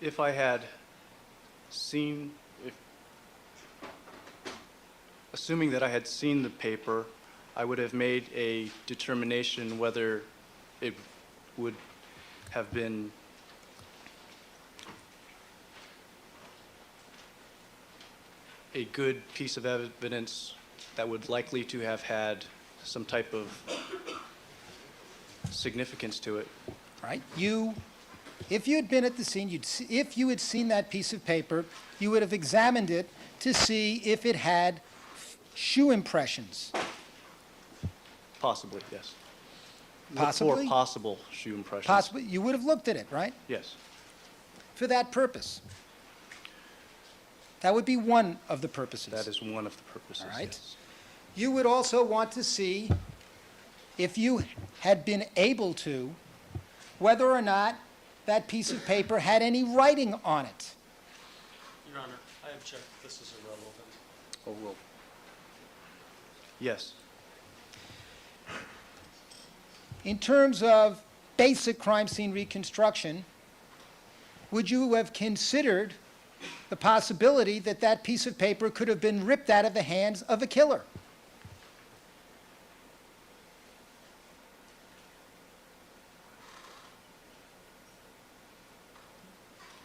If I had seen, assuming that I had seen the paper, I would have made a determination whether it would have been a good piece of evidence that would likely to have had some type of significance to it. Right? If you had been at the scene, if you had seen that piece of paper, you would have examined it to see if it had shoe impressions. Possibly, yes. Possibly? Look for possible shoe impressions. Possibly. You would have looked at it, right? Yes. For that purpose. That would be one of the purposes. That is one of the purposes, All right. yes. You would also want to see, if you had been able to, whether or not that piece of paper had any writing on it. Your Honor, I object. This is irrelevant. Oh, well, Yes. In terms of basic crime scene reconstruction, would you have considered the possibility that that piece of paper could have been ripped out of the hands of a killer?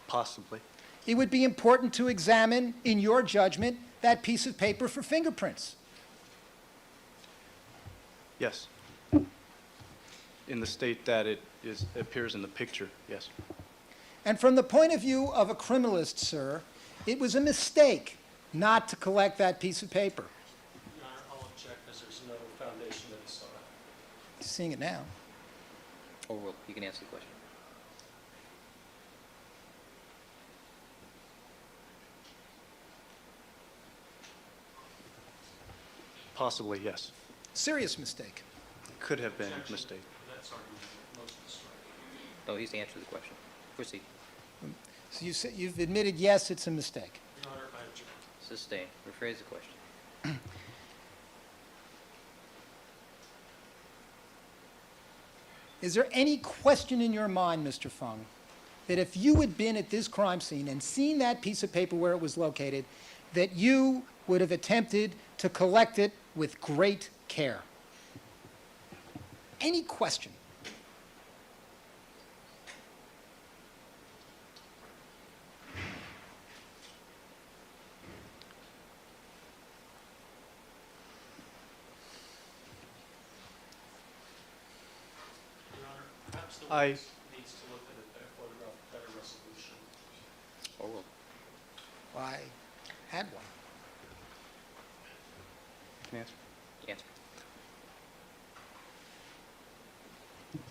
Possibly. It would be important to examine, in your judgment, that piece of paper for fingerprints. Yes. In the state that it appears in the picture, yes. And from the point of view of a criminalist, sir, it was a mistake not to collect that piece of paper. Your Honor, I'll object as there's no foundation that it's sought. Seeing it now. oh, well, you can answer the question. Possibly, yes. Serious mistake. Could have been a Objection. mistake. That's argument. Motion to strike. No, he's answered the question. Proceed. So you've admitted, yes, it's a mistake. Your Honor, I object. Sustain. Rephrase the question. Is there any question in your mind, Mr. Fung, that if you had been at this crime scene and seen that piece of paper where it was located, that you would have attempted to collect it with great care? Any question? Your Honor, perhaps the I- witness needs to look at a photograph of better resolution. Oh, well. Well, I had one. Can I answer? Answer.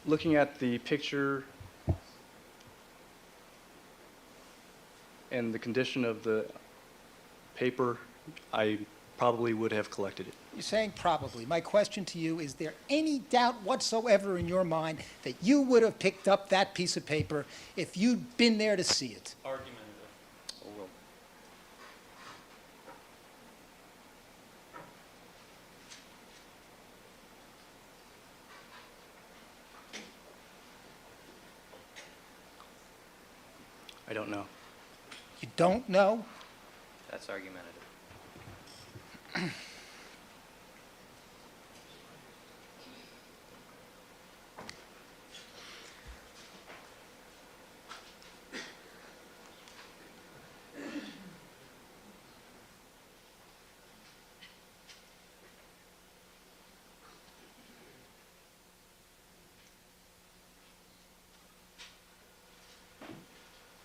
Looking at the picture and the condition of the paper, I probably would have collected it. You're saying probably. My question to you, is there any doubt whatsoever in your mind that you would have picked up that piece of paper if you'd been there to see it? Argumentative. Oh, well. I don't know. You don't know? That's argumentative.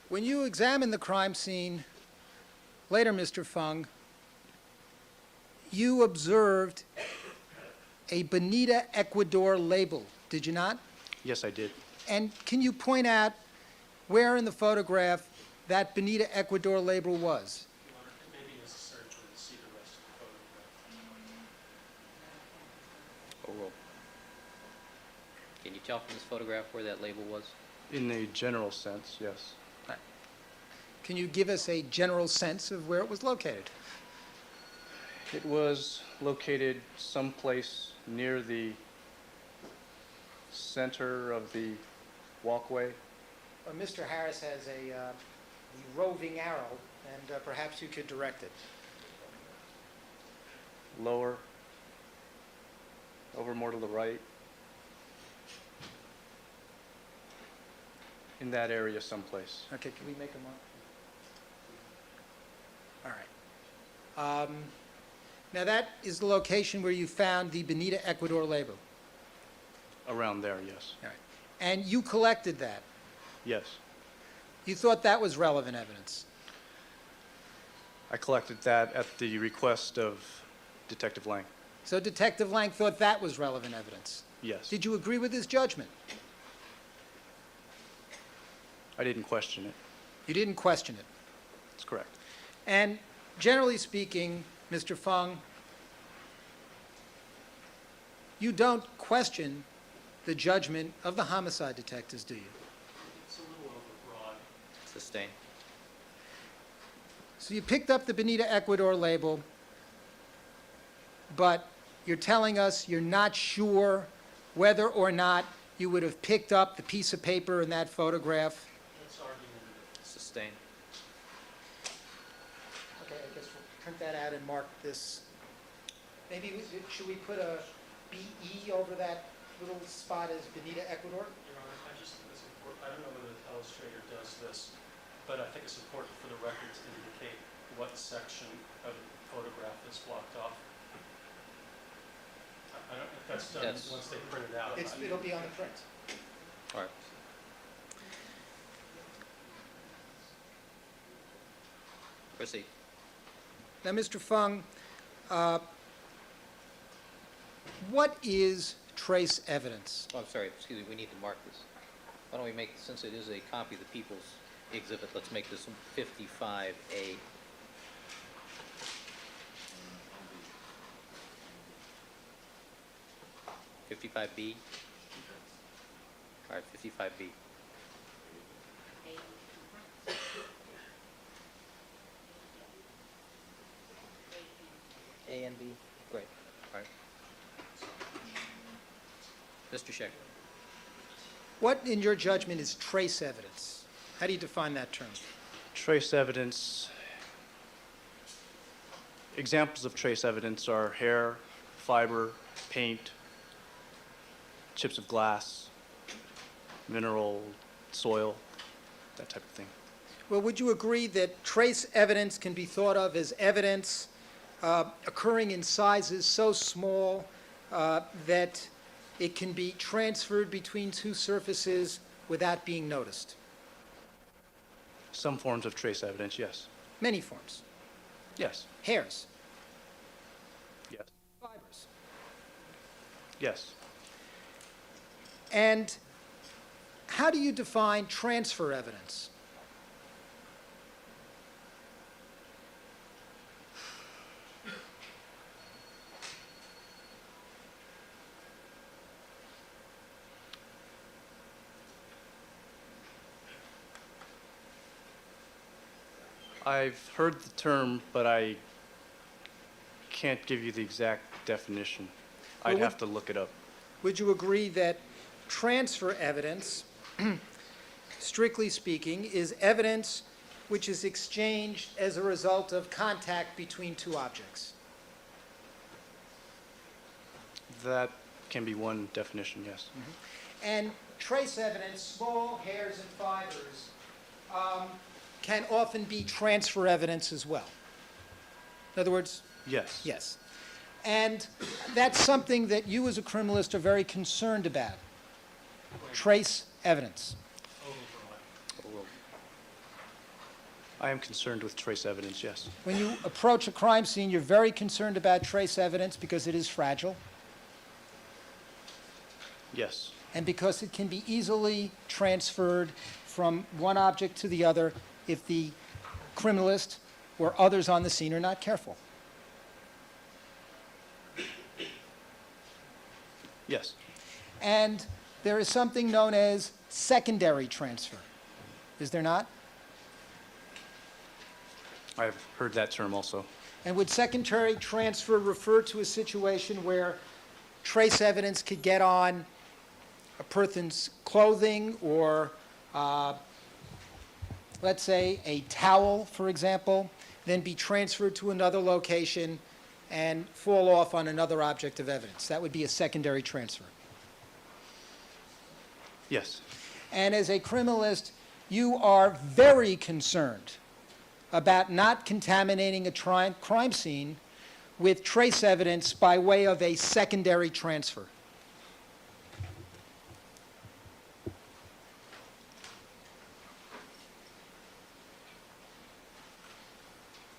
When you examined the crime scene later, Mr. Fung, you observed a Bonita Ecuador label, did you not? Yes, I did. And can you point out where in the photograph that Bonita Ecuador label was? Your Honor, it may be necessary to see the rest of the photograph. Oh, well. Can you tell from this photograph where that label was? In a general sense, yes. Can you give us a general sense of where it was located? It was located someplace near the center of the walkway. Mr. Harris has the roving arrow, and perhaps you could direct it. Lower, over more to the right. In that area someplace. Okay, can we make a mark? All right. Now that is the location where you found the Bonita, Ecuador label. Around there, yes. All right. And you collected that. Yes. You thought that was relevant evidence. I collected that at the request of Detective Lang. So Detective Lang thought that was relevant evidence. Yes. Did you agree with his judgment? I didn't question it. You didn't question it. That's correct. And generally speaking, Mr. Fung, you don't question the judgment of the homicide detectives, do you? It's a little overbroad. Sustain. So you picked up the Bonita, Ecuador label, but you're telling us you're not sure whether or not you would have picked up the piece of paper in that photograph. That's argumentative. Sustain. Okay, I guess we'll print that out and mark this. Maybe, should we put a BE over that little spot as Bonita, Ecuador? Your Honor, I just think it's important, I don't know whether the illustrator does this, but I think it's important for the record to indicate what section of the photograph is blocked off. I don't know if that's done Yes. once they print it out. It'll be on the print. All right. Proceed. Now, Mr. Fung, what is trace evidence? Oh, I'm sorry, excuse me, we need to mark this. Why don't we make, since it is a copy of the People's Exhibit, let's make this 55A. $55B? All right, 55B. A and B? Great, all right. Mr. Schechter. What, in your judgment, is trace evidence? How do you define that term? Trace evidence. Examples of trace evidence are hair, fiber, paint, chips of glass, mineral, soil, that type of thing. Well, would you agree that trace evidence can be thought of as evidence occurring in sizes so small that it can be transferred between two surfaces without being noticed? Some forms of trace evidence, yes. Many forms. Yes. Hairs, Yes. fibers. Yes. And how do you define transfer evidence? I've heard the term, but I can't give you the exact definition. I'd Well, have to look it up. Would you agree that transfer evidence, strictly speaking, is evidence which is exchanged as a result of contact between two objects? That can be one definition, yes. And trace evidence, small hairs and fibers, can often be transfer evidence as well. In other words, Yes. yes. And that's something that you as a criminalist are very concerned about, trace evidence. I am concerned with trace evidence, yes. When you approach a crime scene, you're very concerned about trace evidence because it is fragile Yes. and because it can be easily transferred from one object to the other if the criminalist or others on the scene are not careful. Yes. And there is something known as secondary transfer. Is there not? I've heard that term also. And would secondary transfer refer to a situation where trace evidence could get on a person's clothing or let's say a towel, for example, then be transferred to another location and fall off on another object of evidence. That would be a secondary transfer. Yes. And as a criminalist, you are very concerned about not contaminating a crime scene with trace evidence by way of a secondary transfer.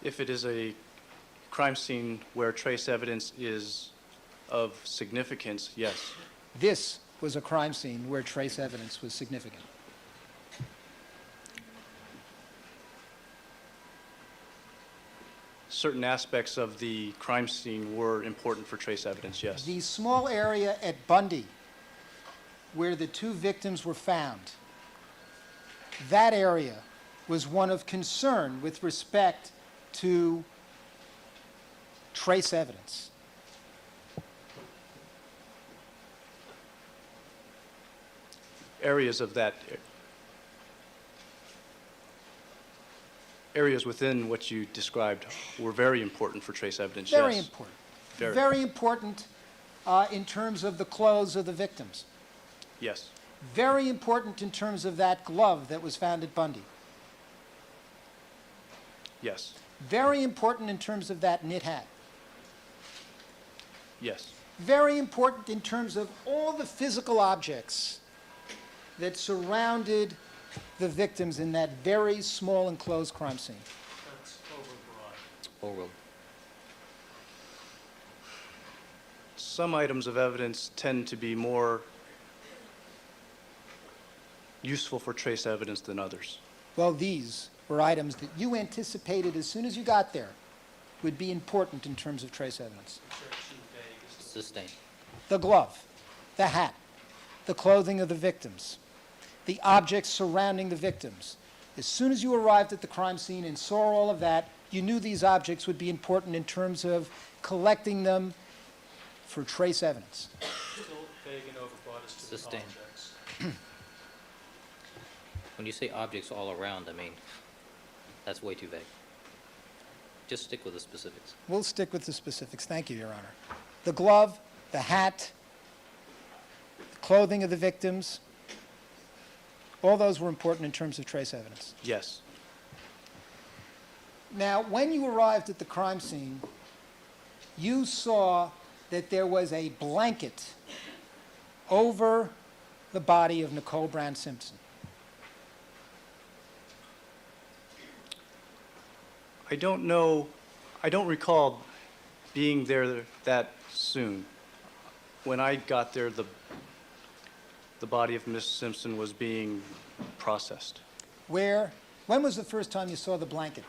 If it is a crime scene where trace evidence is of significance, yes. This was a crime scene where trace evidence was significant. Certain aspects of the crime scene were important for trace evidence, yes. The small area at Bundy where the two victims were found, that area was one of concern with respect to trace evidence. Areas of that, areas within what you described were very important for trace evidence, yes. Very important. Very important in terms of the clothes of the victims. Yes. Very important in terms of that glove that was found at Bundy. Yes. Very important in terms of that knit hat. Yes. Very important in terms of all the physical objects that surrounded the victims in that very small enclosed crime scene. That's overbroad. Overruled. Some items of evidence tend to be more useful for trace evidence than others. Well, these were items that you anticipated as soon as you got there would be important in terms of trace evidence. Which are too vague. Sustained. The glove, the hat, the clothing of the victims, the objects surrounding the victims. As soon as you arrived at the crime scene and saw all of that, you knew these objects would be important in terms of collecting them for trace evidence. Still vague and overbroad as to the Sustained. objects. When you say objects all around, I mean, that's way too vague. Just stick with the specifics. We'll stick with the specifics. Thank you, Your Honor. The glove, the hat, the clothing of the victims, all those were important in terms of trace evidence. Yes. Now, when you arrived at the crime scene, you saw that there was a blanket over the body of Nicole Brown Simpson. I don't know, I don't recall being there that soon. When I got there, the body of Miss Simpson was being processed. When was the first time you saw the blanket?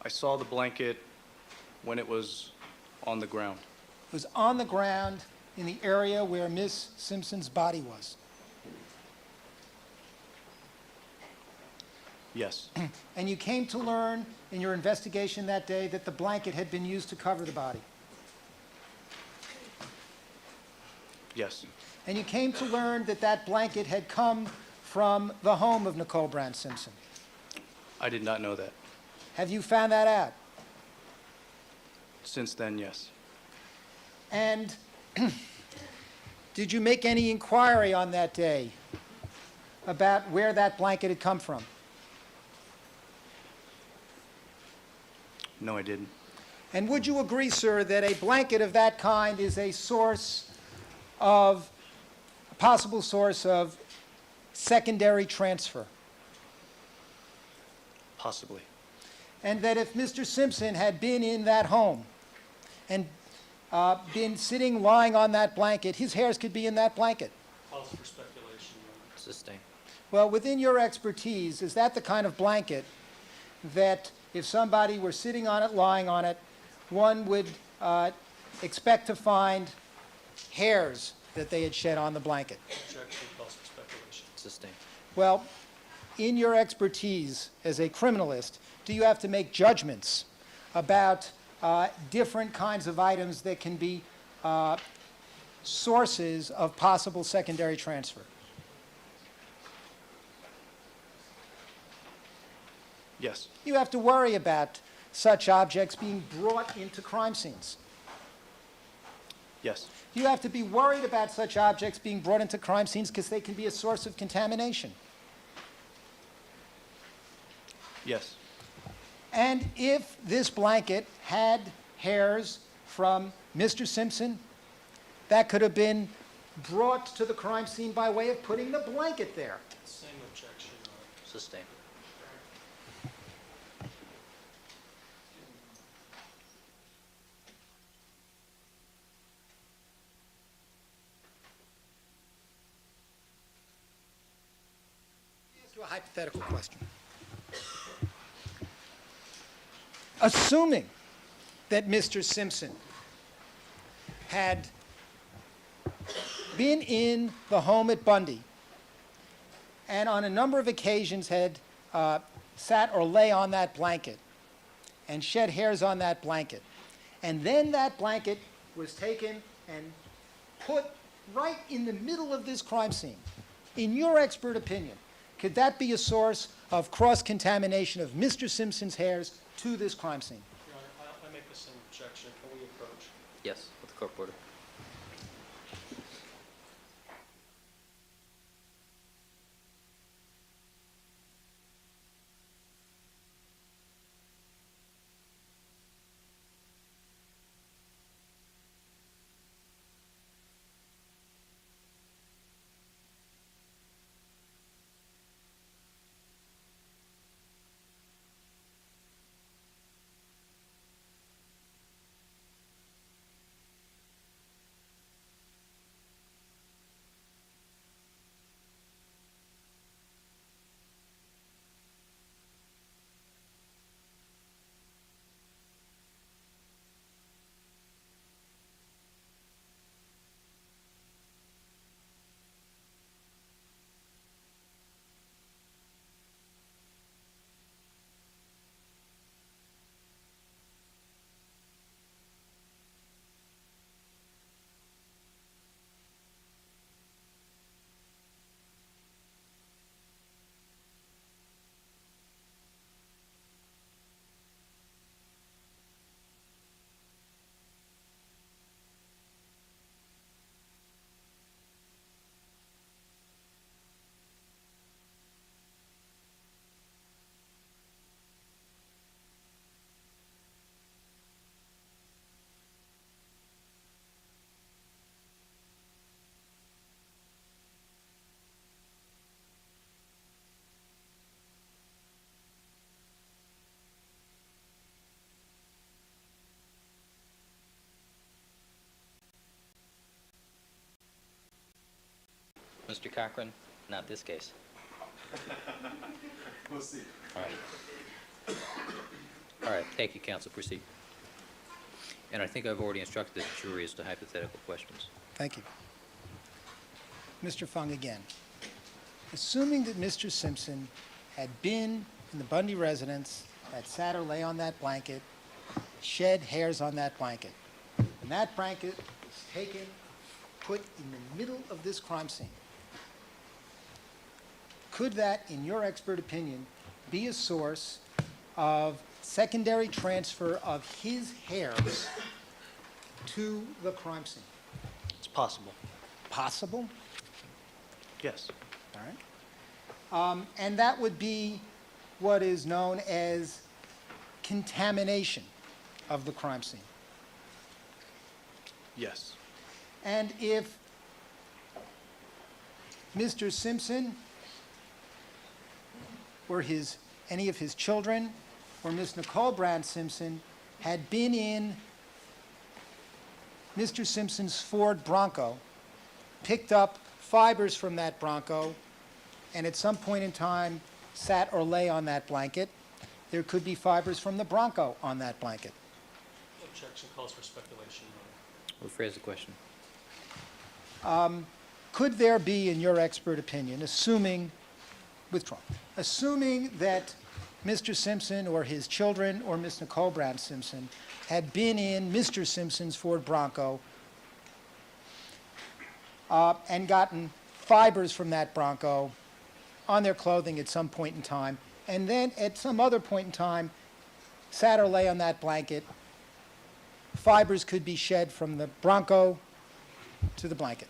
I saw the blanket when it was on the ground. It was on the ground in the area where Miss Simpson's body was. Yes. And you came to learn in your investigation that day that the blanket had been used to cover the body. Yes. And you came to learn that that blanket had come from the home of Nicole Brown Simpson. I did not know that. Have you found that out? Since then, yes. And did you make any inquiry on that day about where that blanket had come from? No, I didn't. And would you agree, sir, that a blanket of that kind is a possible source of secondary transfer? Possibly. And that if Mr. Simpson had been in that home and been sitting, lying on that blanket, his hairs could be in that blanket? Calls for speculation. Sustained. Well, within your expertise, is that the kind of blanket that if somebody were sitting on it, lying on it, one would expect to find hairs that they had shed on the blanket? Objection. Calls for speculation. Sustained. Well, in your expertise as a criminalist, do you have to make judgments about different kinds of items that can be sources of possible secondary transfer? Yes. You have to worry about such objects being brought into crime scenes. Yes. You have to be worried about such objects being brought into crime scenes because they can be a source of contamination. Yes. And if this blanket had hairs from Mr. Simpson, that could have been brought to the crime scene by way of putting the blanket there. Same objection, Your Honor. Sustained. Let me ask you a hypothetical question. Assuming that Mr. Simpson had been in the home at Bundy and on a number of occasions had sat or lay on that blanket and shed hairs on that blanket, and then that blanket was taken and put right in the middle of this crime scene, in your expert opinion, could that be a source of cross-contamination of Mr. Simpson's hairs to this crime scene? Your Honor, I make the same objection. Can we approach? Yes, with the court order. Mr. Cochran, not this case. We'll see. All right. All right, thank you, counsel. Proceed. And I think I've already instructed the jury as to hypothetical questions. Thank you. Mr. Fung again. Assuming that Mr. Simpson had been in the Bundy residence, had sat or lay on that blanket, shed hairs on that blanket, and that blanket was taken, put in the middle of this crime scene, could that, in your expert opinion, be a source of secondary transfer of his hairs to the crime scene? It's possible. Possible? Yes. All right. And that would be what is known as contamination of the crime scene. Yes. And if Mr. Simpson or any of his children or Miss Nicole Brown Simpson had been in Mr. Simpson's Ford Bronco, picked up fibers from that Bronco, and at some point in time sat or lay on that blanket, there could be fibers from the Bronco on that blanket. Objection calls for speculation, Your Honor. Rephrase the question. Could there be, in your expert opinion, assuming that Mr. Simpson or his children or Miss Nicole Brown Simpson had been in Mr. Simpson's Ford Bronco, and gotten fibers from that Bronco on their clothing at some point in time, and then at some other point in time, sat or lay on that blanket, fibers could be shed from the Bronco to the blanket.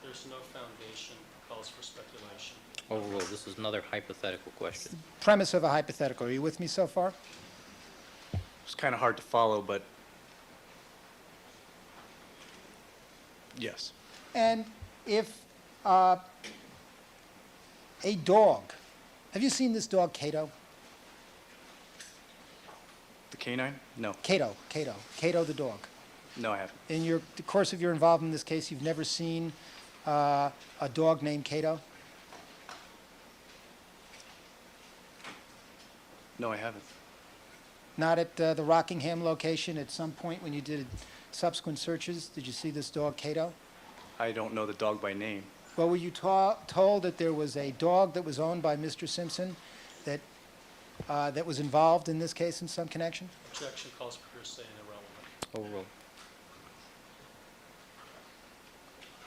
There's no foundation, calls for speculation. Overruled. This is another hypothetical question. Premise of a hypothetical. Are you with me so far? It's kind of hard to follow, but yes. And if a dog, have you seen this dog, Cato? The canine? No. Cato the dog. No, I haven't. In the course of your involvement in this case, you've never seen a dog named Cato? No, I haven't. Not at the Rockingham location at some point when you did subsequent searches? Did you see this dog, Cato? I don't know the dog by name. Well, were you told that there was a dog that was owned by Mr. Simpson that was involved in this case in some connection? Objection, calls for hearsay and irrelevant. Overruled.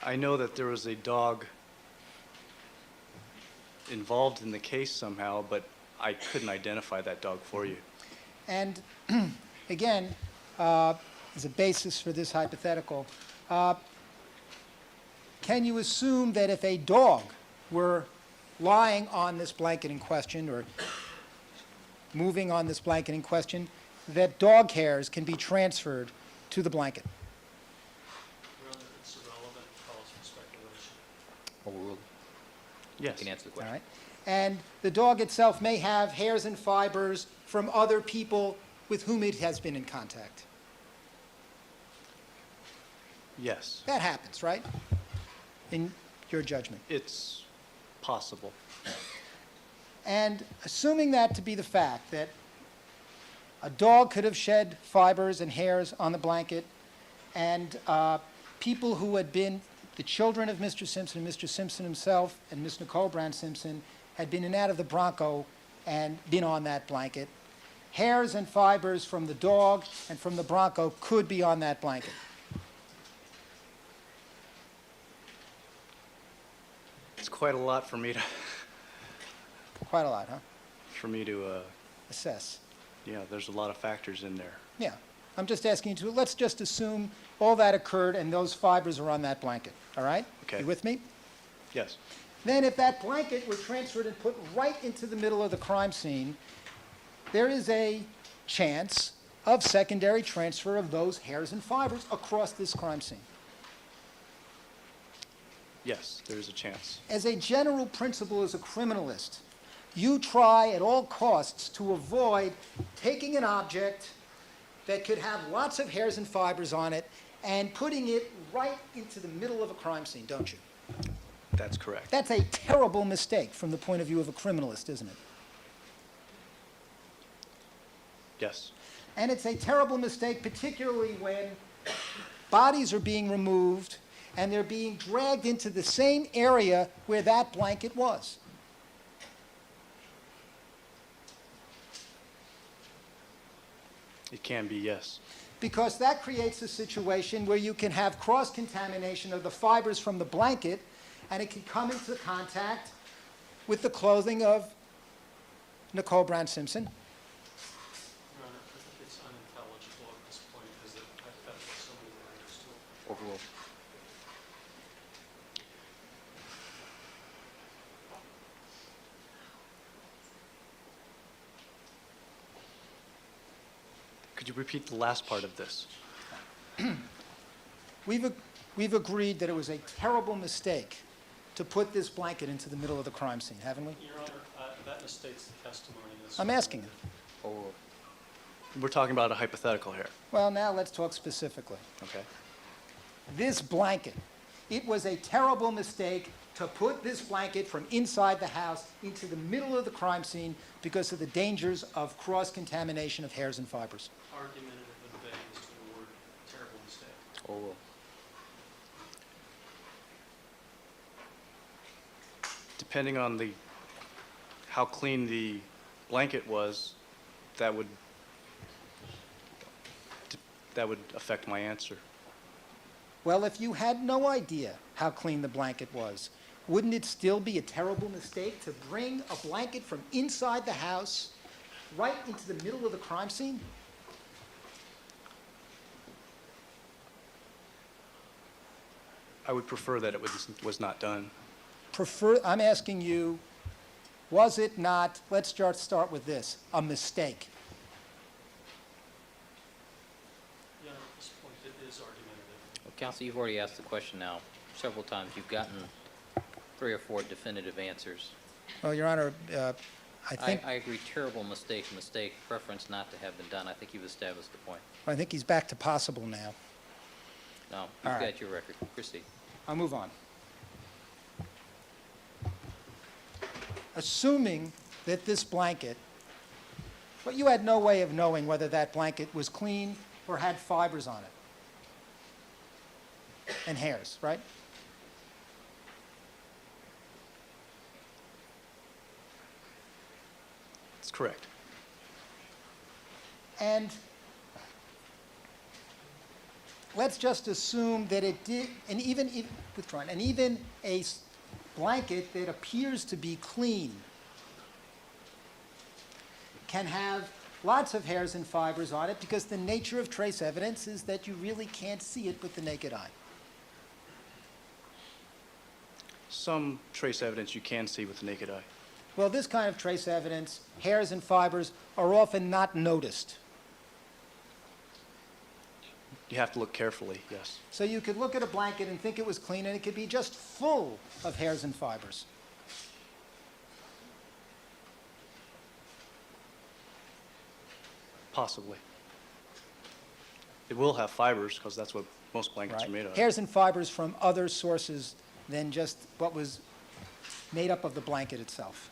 I know that there was a dog involved in the case somehow, but I couldn't identify that dog for you. And again, as a basis for this hypothetical, can you assume that if a dog were lying on this blanket in question or moving on this blanket in question, that dog hairs can be transferred to the blanket? Your Honor, it's irrelevant, calls for speculation. Overruled. Yes. You can answer the All question. right? And the dog itself may have hairs and fibers from other people with whom it has been in contact. Yes. That happens, right? In your judgment. It's possible. And assuming that to be the fact, that a dog could have shed fibers and hairs on the blanket, and people who had been the children of Mr. Simpson, Mr. Simpson himself, and Miss Nicole Brown Simpson, had been in and out of the Bronco and been on that blanket, hairs and fibers from the dog and from the Bronco could be on that blanket. It's quite a lot for me to, Quite a lot, huh? Assess. Yeah, there's a lot of factors in there. Yeah. I'm just asking you to, let's just assume all that occurred and those fibers are on that blanket, all right? Okay. You with me? Yes. Then if that blanket were transferred and put right into the middle of the crime scene, there is a chance of secondary transfer of those hairs and fibers across this crime scene. Yes, there is a chance. As a general principle as a criminalist, you try at all costs to avoid taking an object that could have lots of hairs and fibers on it and putting it right into the middle of a crime scene, don't you? That's correct. That's a terrible mistake from the point of view of a criminalist, isn't it? Yes. And it's a terrible mistake, particularly when bodies are being removed and they're being dragged into the same area where that blanket was. It can be, yes. Because that creates a situation where you can have cross-contamination of the fibers from the blanket, and it can come into contact with the clothing of Nicole Brown Simpson. Your Honor, I think it's unintelligible at this point because the hypothetical so many layers to it. Overruled. Could you repeat the last part of this? We've agreed that it was a terrible mistake to put this blanket into the middle of the crime scene, haven't we? Your Honor, that misstates the testimony. I'm asking you. Overruled. We're talking about a hypothetical here. Well, now let's talk specifically. Okay. This blanket, it was a terrible mistake to put this blanket from inside the house into the middle of the crime scene because of the dangers of cross-contamination of hairs and fibers. Argumentative and vague as to the word terrible mistake. Overruled. Depending on how clean the blanket was, that would affect my answer. Well, if you had no idea how clean the blanket was, wouldn't it still be a terrible mistake to bring a blanket from inside the house right into the middle of the crime scene? I would prefer that it was not done. I'm asking you, was it not, let's start with this, a mistake? Your Honor, at this point, it is argumentative. Well, counsel, you've already asked the question now several times. You've gotten 3 or 4 definitive answers. Well, Your Honor, I think, I agree, terrible mistake, preference not to have been done. I think you've established the point. I think he's back to possible now. No, you've All right. got your record. Proceed. I'll move on. Assuming that this blanket, but you had no way of knowing whether that blanket was clean or had fibers on it and hairs, right? That's correct. And let's just assume that it did, and even a blanket that appears to be clean can have lots of hairs and fibers on it because the nature of trace evidence is that you really can't see it with the naked eye. Some trace evidence you can see with the naked eye. Well, this kind of trace evidence, hairs and fibers, are often not noticed. You have to look carefully, yes. So you could look at a blanket and think it was clean, and it could be just full of hairs and fibers. Possibly. It will have fibers because that's what most blankets are made of. Hairs and fibers from other sources than just what was made up of the blanket itself.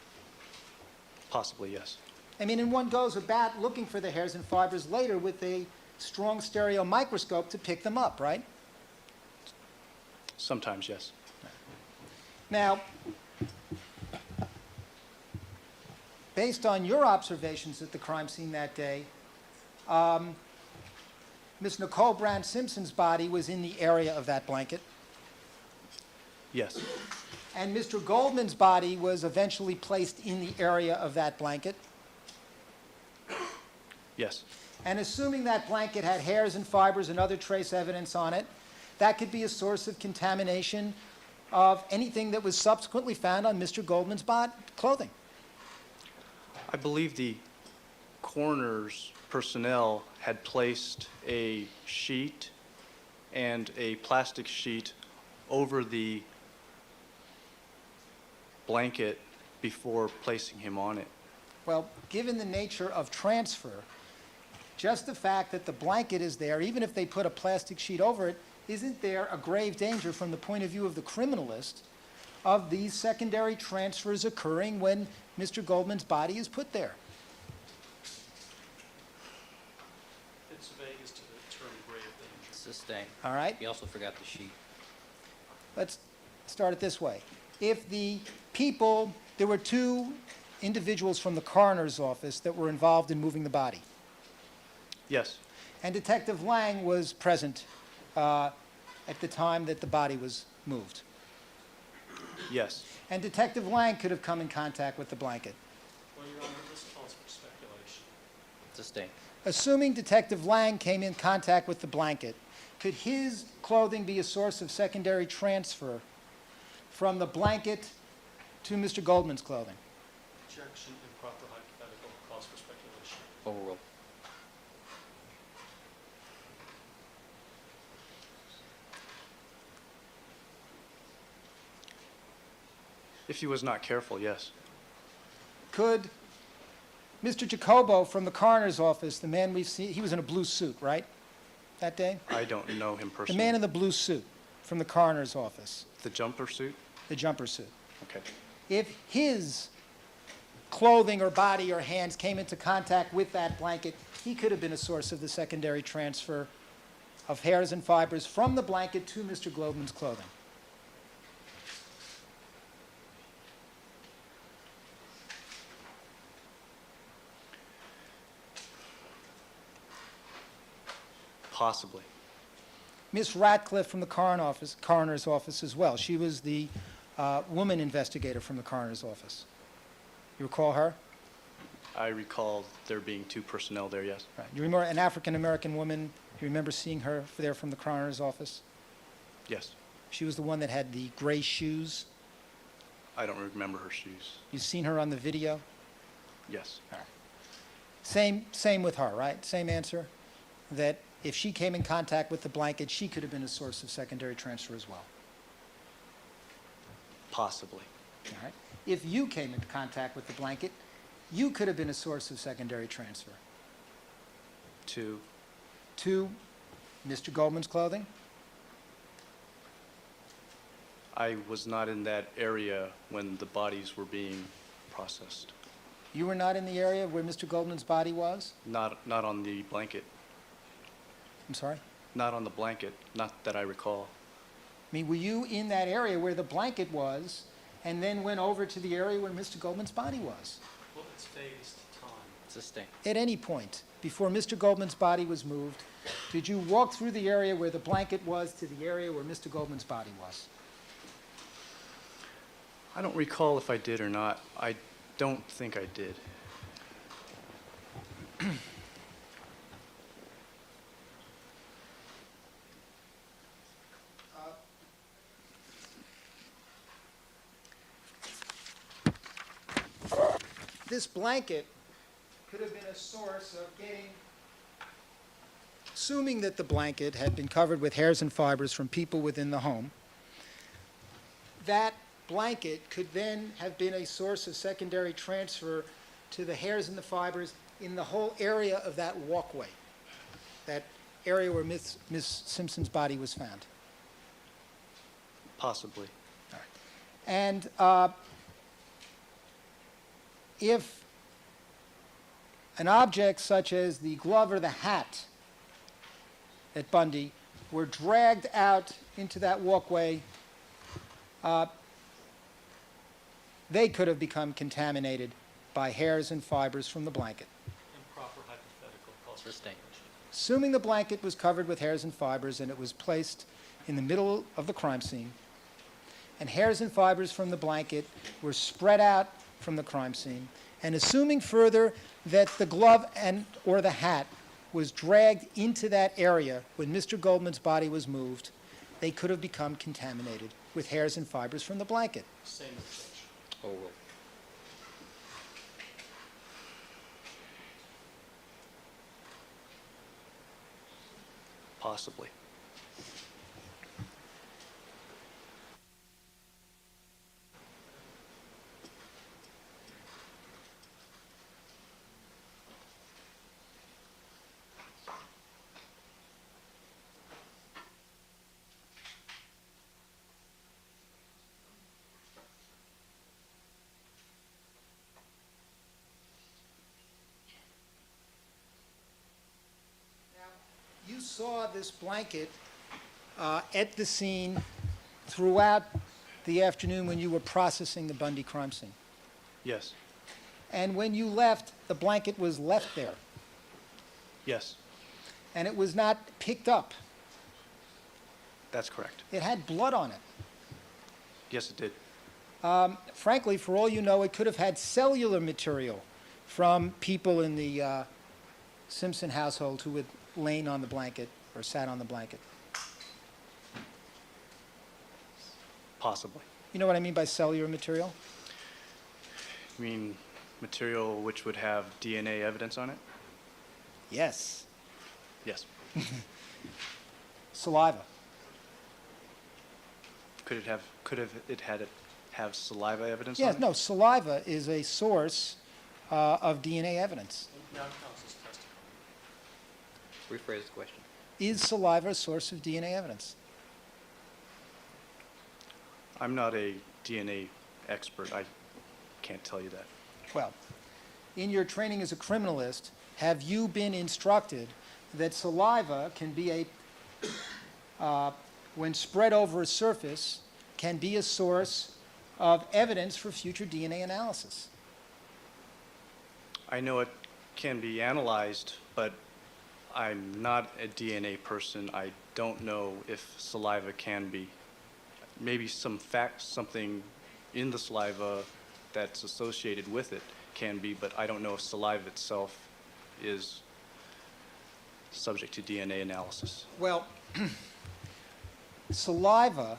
Possibly, yes. I mean, and one goes about looking for the hairs and fibers later with a strong stereo microscope to pick them up, right? Sometimes, yes. Now, based on your observations at the crime scene that day, Miss Nicole Brown Simpson's body was in the area of that blanket, Yes. and Mr. Goldman's body was eventually placed in the area of that blanket. Yes. And assuming that blanket had hairs and fibers and other trace evidence on it, that could be a source of contamination of anything that was subsequently found on Mr. Goldman's clothing. I believe the coroner's personnel had placed a sheet and a plastic sheet over the blanket before placing him on it. Well, given the nature of transfer, just the fact that the blanket is there, even if they put a plastic sheet over it, isn't there a grave danger from the point of view of the criminalist of these secondary transfers occurring when Mr. Goldman's body is put there? It's vague as to the term grave danger. Sustain. All right? You also forgot the sheet. Let's start it this way. If there were 2 individuals from the coroner's office that were involved in moving the body, Yes. and Detective Lang was present at the time that the body was moved, Yes. and Detective Lang could have come in contact with the blanket. Well, Your Honor, this calls for speculation. Sustain. Assuming Detective Lang came in contact with the blanket, could his clothing be a source of secondary transfer from the blanket to Mr. Goldman's clothing? Objection, improper hypothetical, calls for speculation. Overruled. If he was not careful, yes. Could Mr. Jacobo from the coroner's office, the man we've seen, he was in a blue suit, right, that day? I don't know him The personally. man in the blue suit from the coroner's office, The jumper suit? the jumper suit. Okay. If his clothing or body or hands came into contact with that blanket, he could have been a source of the secondary transfer of hairs and fibers from the blanket to Mr. Goldman's clothing. Possibly. Miss Ratcliffe from the coroner's office as well. She was the woman investigator from the coroner's office. You recall her? I recall there being 2 personnel there, yes. Right. You remember an African-American woman? You remember seeing her there from the coroner's office? Yes. She was the one that had the gray shoes. I don't remember her shoes. You've seen her on the video? Yes. All right. Same with her, right? Same answer? That if she came in contact with the blanket, she could have been a source of secondary transfer as well. Possibly. All right. If you came into contact with the blanket, you could have been a source of secondary transfer. 2. To Mr. Goldman's clothing? I was not in that area when the bodies were being processed. You were not in the area where Mr. Goldman's body was? Not on the blanket. I'm sorry? Not on the blanket. Not that I recall. I mean, were you in that area where the blanket was and then went over to the area where Mr. Goldman's body was? Well, it's phased time. Sustained. At any point before Mr. Goldman's body was moved, did you walk through the area where the blanket was to the area where Mr. Goldman's body was? I don't recall if I did or not. I don't think I did. This blanket could have been a source of getting, assuming that the blanket had been covered with hairs and fibers from people within the home, that blanket could then have been a source of secondary transfer to the hairs and the fibers in the whole area of that walkway, that area where Miss Simpson's body was found. Possibly. And if an object such as the glove or the hat at Bundy were dragged out into that walkway, they could have become contaminated by hairs and fibers from the blanket. Improper hypothetical cause Sustained. Assuming the blanket was covered with hairs and fibers and it was placed in the middle of the crime scene, and hairs and fibers from the blanket were spread out from the crime scene, and assuming further that the glove or the hat was dragged into that area when Mr. Goldman's body was moved, they could have become contaminated with hairs and fibers from the blanket. Same approach. Oh, well. Possibly. You saw this blanket at the scene throughout the afternoon when you were processing the Bundy crime scene. Yes. And when you left, the blanket was left there, Yes. and it was not picked up. That's correct. It had blood on it. Yes, it did. Frankly, for all you know, it could have had cellular material from people in the Simpson household who had lain on the blanket or sat on the blanket. Possibly. You know what I mean by cellular material? You mean material which would have DNA evidence on it? Yes. Yes. Saliva. Could it have saliva evidence on Yes, it? no, saliva is a source of DNA evidence. Now counsel's testimony. Rephrase the question. Is saliva a source of DNA evidence? I'm not a DNA expert. I can't tell you that. Well, in your training as a criminalist, have you been instructed that saliva can be when spread over a surface, can be a source of evidence for future DNA analysis? I know it can be analyzed, but I'm not a DNA person. I don't know if saliva can be. Maybe something in the saliva that's associated with it can be, but I don't know if saliva itself is subject to DNA analysis. Well, saliva,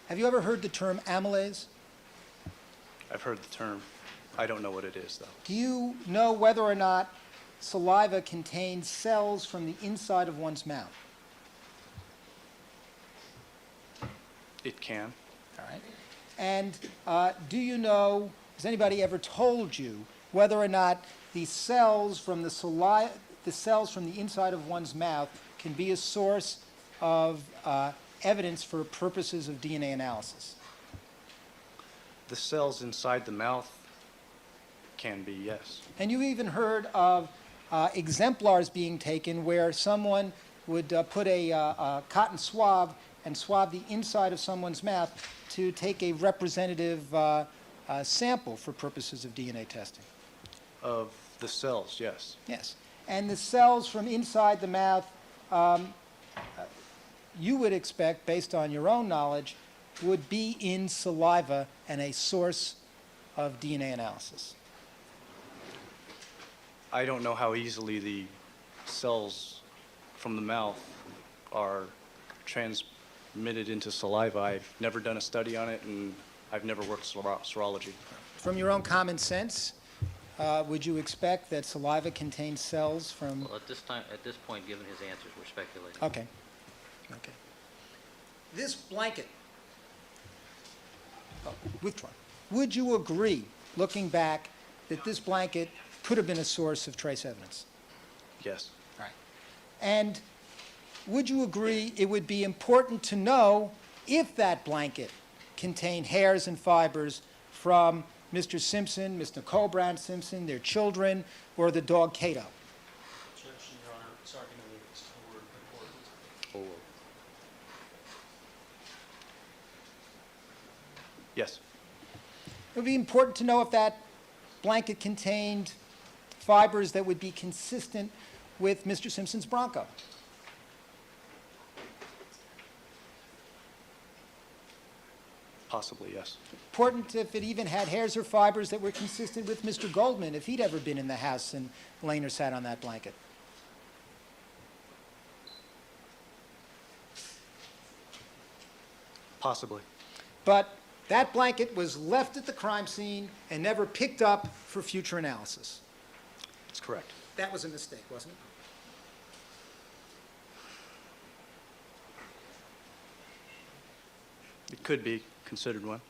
have you ever heard the term amylase? I've heard the term. I don't know what it is, though. Do you know whether or not saliva contains cells from the inside of one's mouth? It can. All right. And do you know, has anybody ever told you whether or not the cells from the saliva, the cells from the inside of one's mouth can be a source of evidence for purposes of DNA analysis? The cells inside the mouth can be, yes. And you even heard of exemplars being taken where someone would put a cotton swab and swab the inside of someone's mouth to take a representative sample for purposes of DNA testing. Of the cells, yes. Yes. And the cells from inside the mouth, you would expect, based on your own knowledge, would be in saliva and a source of DNA analysis. I don't know how easily the cells from the mouth are transmitted into saliva. I've never done a study on it, and I've never worked serology. From your own common sense, would you expect that saliva contains cells from... Well, at this point, given his answers, we're speculating. Okay. Okay. This blanket, withdrawn. Would you agree, looking back, that this blanket could have been a source of trace evidence? Yes. All right. And would you agree it would be important to know if that blanket contained hairs and fibers from Mr. Simpson, Miss Nicole Brown Simpson, their children, or the dog Cato? Objection, Your Honor. This argument is toward important. Or Yes. It would be important to know if that blanket contained fibers that would be consistent with Mr. Simpson's Bronco. Possibly, yes. Important if it even had hairs or fibers that were consistent with Mr. Goldman, if he'd ever been in the house and lain or sat on that blanket. Possibly. But that blanket was left at the crime scene and never picked up for future analysis. That's correct. That was a mistake, wasn't it? It could be considered one.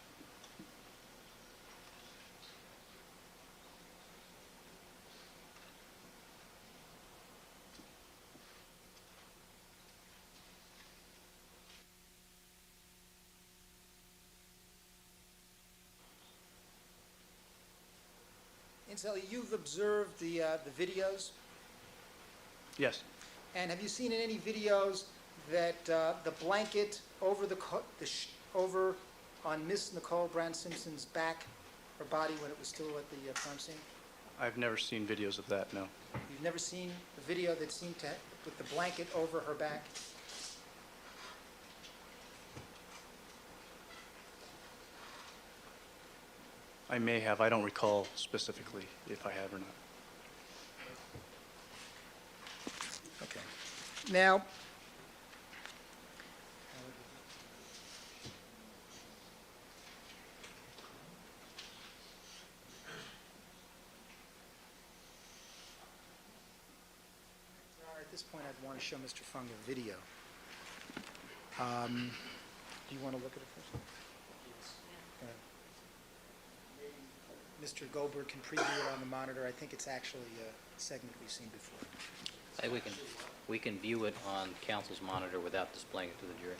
Incidentally, you've observed the videos, Yes. and have you seen in any videos that the blanket over over on Miss Nicole Brown Simpson's back or body when it was still at the crime scene? I've never seen videos of that, no. You've never seen a video that seemed to with the blanket over her back? I may have. I don't recall specifically if I have or not. Okay. Now, at this point, I'd want to show Mr. Fung a video. Do you want to look at it first? Go ahead. Mr. Goldberg can preview it on the monitor. I think it's actually a segment we've seen before. hey, we can view it on council's monitor without displaying it to the jury.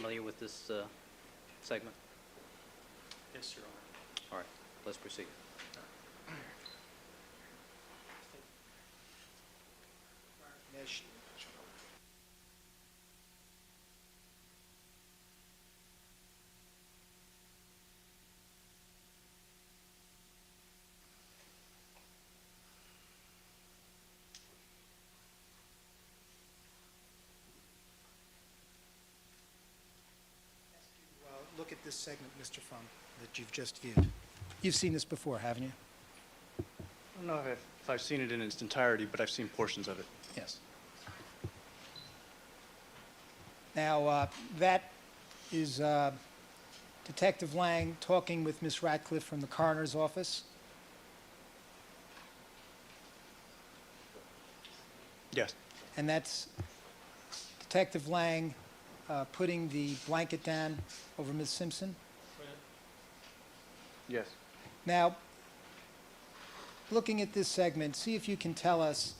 familiar with this segment? Yes, Your Honor. All right, let's proceed. Look at this segment, Mr. Fung, that you've just viewed. You've seen this before, haven't you? I don't know if I've seen it in its entirety, but I've seen portions of it. Yes. Now, that is Detective Lang talking with Miss Ratcliffe from the coroner's office. Yes. And that's Detective Lang putting the blanket down over Ms. Simpson. Yes. Now, looking at this segment, see if you can tell us,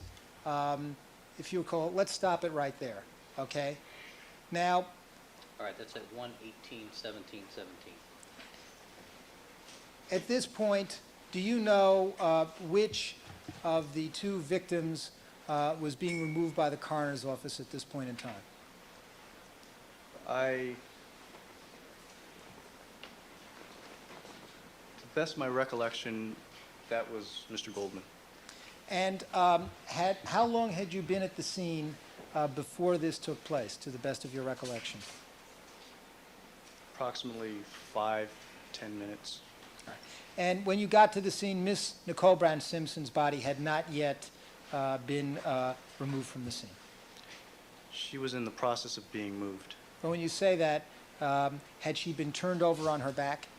if you recall, let's stop it right there, okay? Now, All right, that's at 1:18:17:17. at this point, do you know which of the two victims was being removed by the coroner's office at this point in time? To the best of my recollection, that was Mr. Goldman. And how long had you been at the scene before this took place, to the best of your recollection? Approximately 5-10 minutes. And when you got to the scene, Miss Nicole Brown Simpson's body had not yet been removed from the scene. She was in the process of being moved. But when you say that, had she been turned over on her back?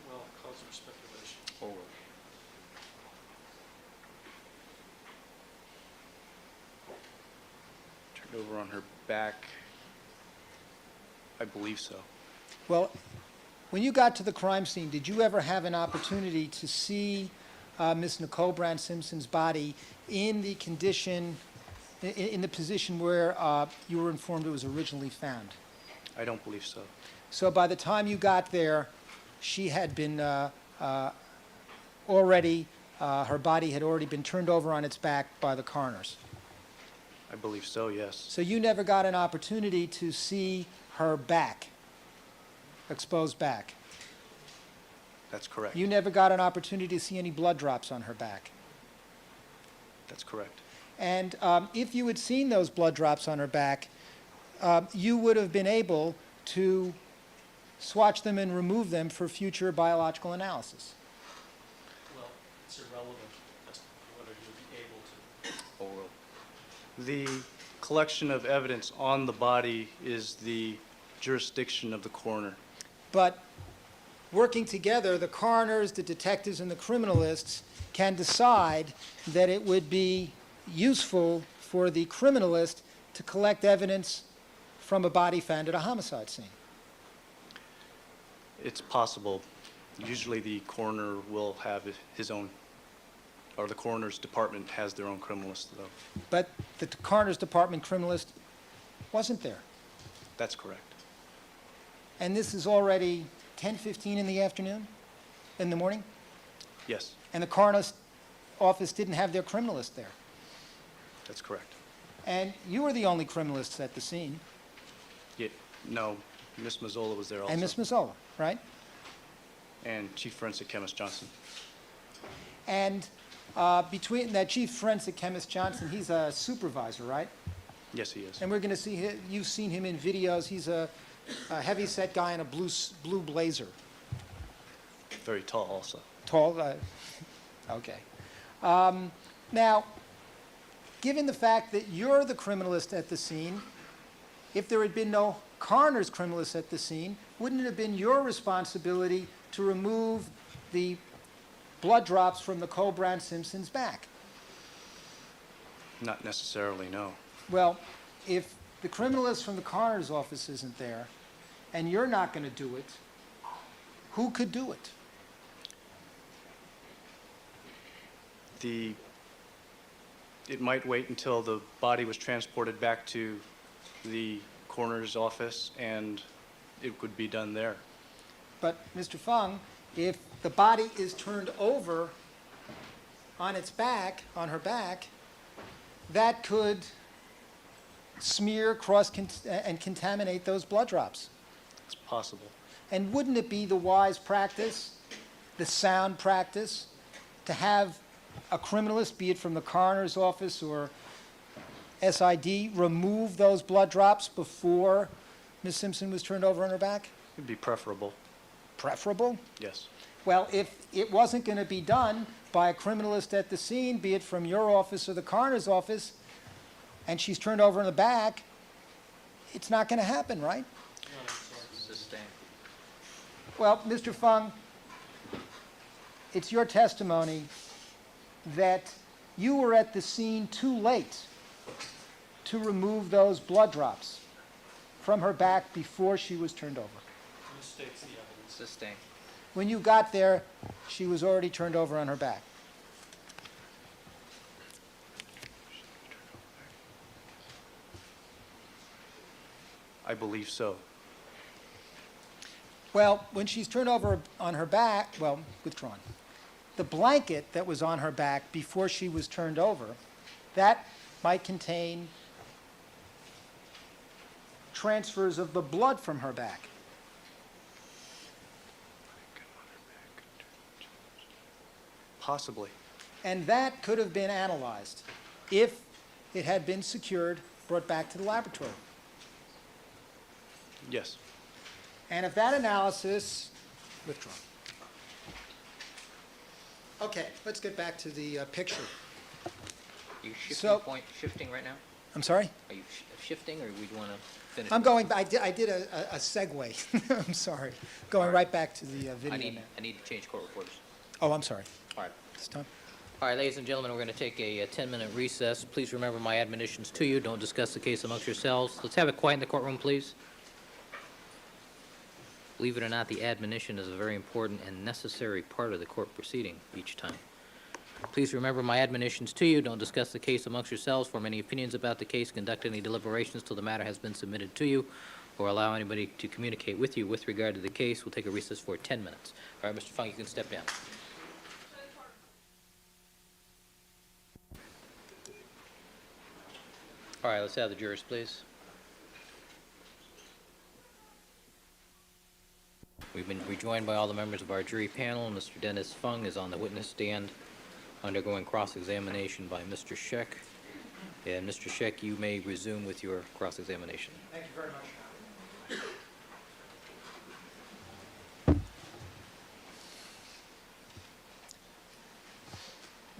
Well, cause of speculation. Forward. Turned over on her back. I believe so. Well, when you got to the crime scene, did you ever have an opportunity to see Miss Nicole Brown Simpson's body in the condition, in the position where you were informed it was originally found? I don't believe so. So by the time you got there, she had been already, her body had already been turned over on its back by the coroners. I believe so, yes. So you never got an opportunity to see her back, exposed back. That's correct. You never got an opportunity to see any blood drops on her back. That's correct. And if you had seen those blood drops on her back, you would have been able to swatch them and remove them for future biological analysis. Well, it's irrelevant as to whether you would be able to. Oral. The collection of evidence on the body is the jurisdiction of the coroner. But working together, the coroners, the detectives, and the criminalists can decide that it would be useful for the criminalist to collect evidence from a body found at a homicide scene. It's possible. Usually the coroner will have his own, or the coroner's department has their own criminalist, though. But the coroner's department criminalist wasn't there. That's correct. And this is already 10:15 in the afternoon, in the morning, Yes, and the coroner's office didn't have their criminalist there. that's correct. And you were the only criminalists at the scene, Yeah, no, Miss Mazzola was there also. and Miss Mazzola, right? And Chief Forensic Chemist Johnson. And between that chief forensic chemist Johnson, he's a supervisor, right? Yes, he is. And we're going to see him, you've seen him in videos. He's a heavy-set guy in a blue blazer. Very tall also. Tall, okay. Now, given the fact that you're the criminalist at the scene, if there had been no coroner's criminalist at the scene, wouldn't it have been your responsibility to remove the blood drops from Nicole Brown Simpson's back? Not necessarily, no. Well, if the criminalist from the coroner's office isn't there, and you're not going to do it, who could do it? It might wait until the body was transported back to the coroner's office, and it would be done there. But, Mr. Fung, if the body is turned over on its back, on her back, that could smear, and contaminate those blood drops. It's possible. And wouldn't it be the wise practice, the sound practice, to have a criminalist, be it from the coroner's office or SID, remove those blood drops before Ms. Simpson was turned over on her back? It'd be preferable, Preferable? yes. Well, if it wasn't going to be done by a criminalist at the scene, be it from your office or the coroner's office, and she's turned over on the back, it's not going to happen, right? Sustain. Well, Mr. Fung, it's your testimony that you were at the scene too late to remove those blood drops from her back before she was turned over. Misstates the evidence. Sustain. When you got there, she was already turned over on her back. I believe so. Well, when she's turned over on her back, well, withdrawn. The blanket that was on her back before she was turned over, that might contain transfers of the blood from her back. Possibly. And that could have been analyzed if it had been secured, brought back to the laboratory. Yes. And if that analysis, withdrawn. Okay, let's get back to the picture. Are you So- shifting right now? I'm sorry? Are you shifting, or we want to finish? I'm going, I did a segue. I'm sorry. Going right back to the video now. I need to change court reporters. Oh, I'm sorry. All right. This time? All right, ladies and gentlemen, we're going to take a 10-minute recess. Please remember my admonitions to you. Don't discuss the case amongst yourselves. Let's have it quiet in the courtroom, please. Believe it or not, the admonition is a very important and necessary part of the court proceeding each time. Please remember my admonitions to you. Don't discuss the case amongst yourselves, form any opinions about the case, conduct any deliberations till the matter has been submitted to you, or allow anybody to communicate with you with regard to the case. We'll take a recess for 10 minutes. All right, Mr. Funk, you can step down. All right, let's have the jurors, please. We've been rejoined by all the members of our jury panel. Mr. Dennis Fung is on the witness stand, undergoing cross-examination by Mr. Sheck. And Mr. Sheck, you may resume with your cross-examination. Thank you very much.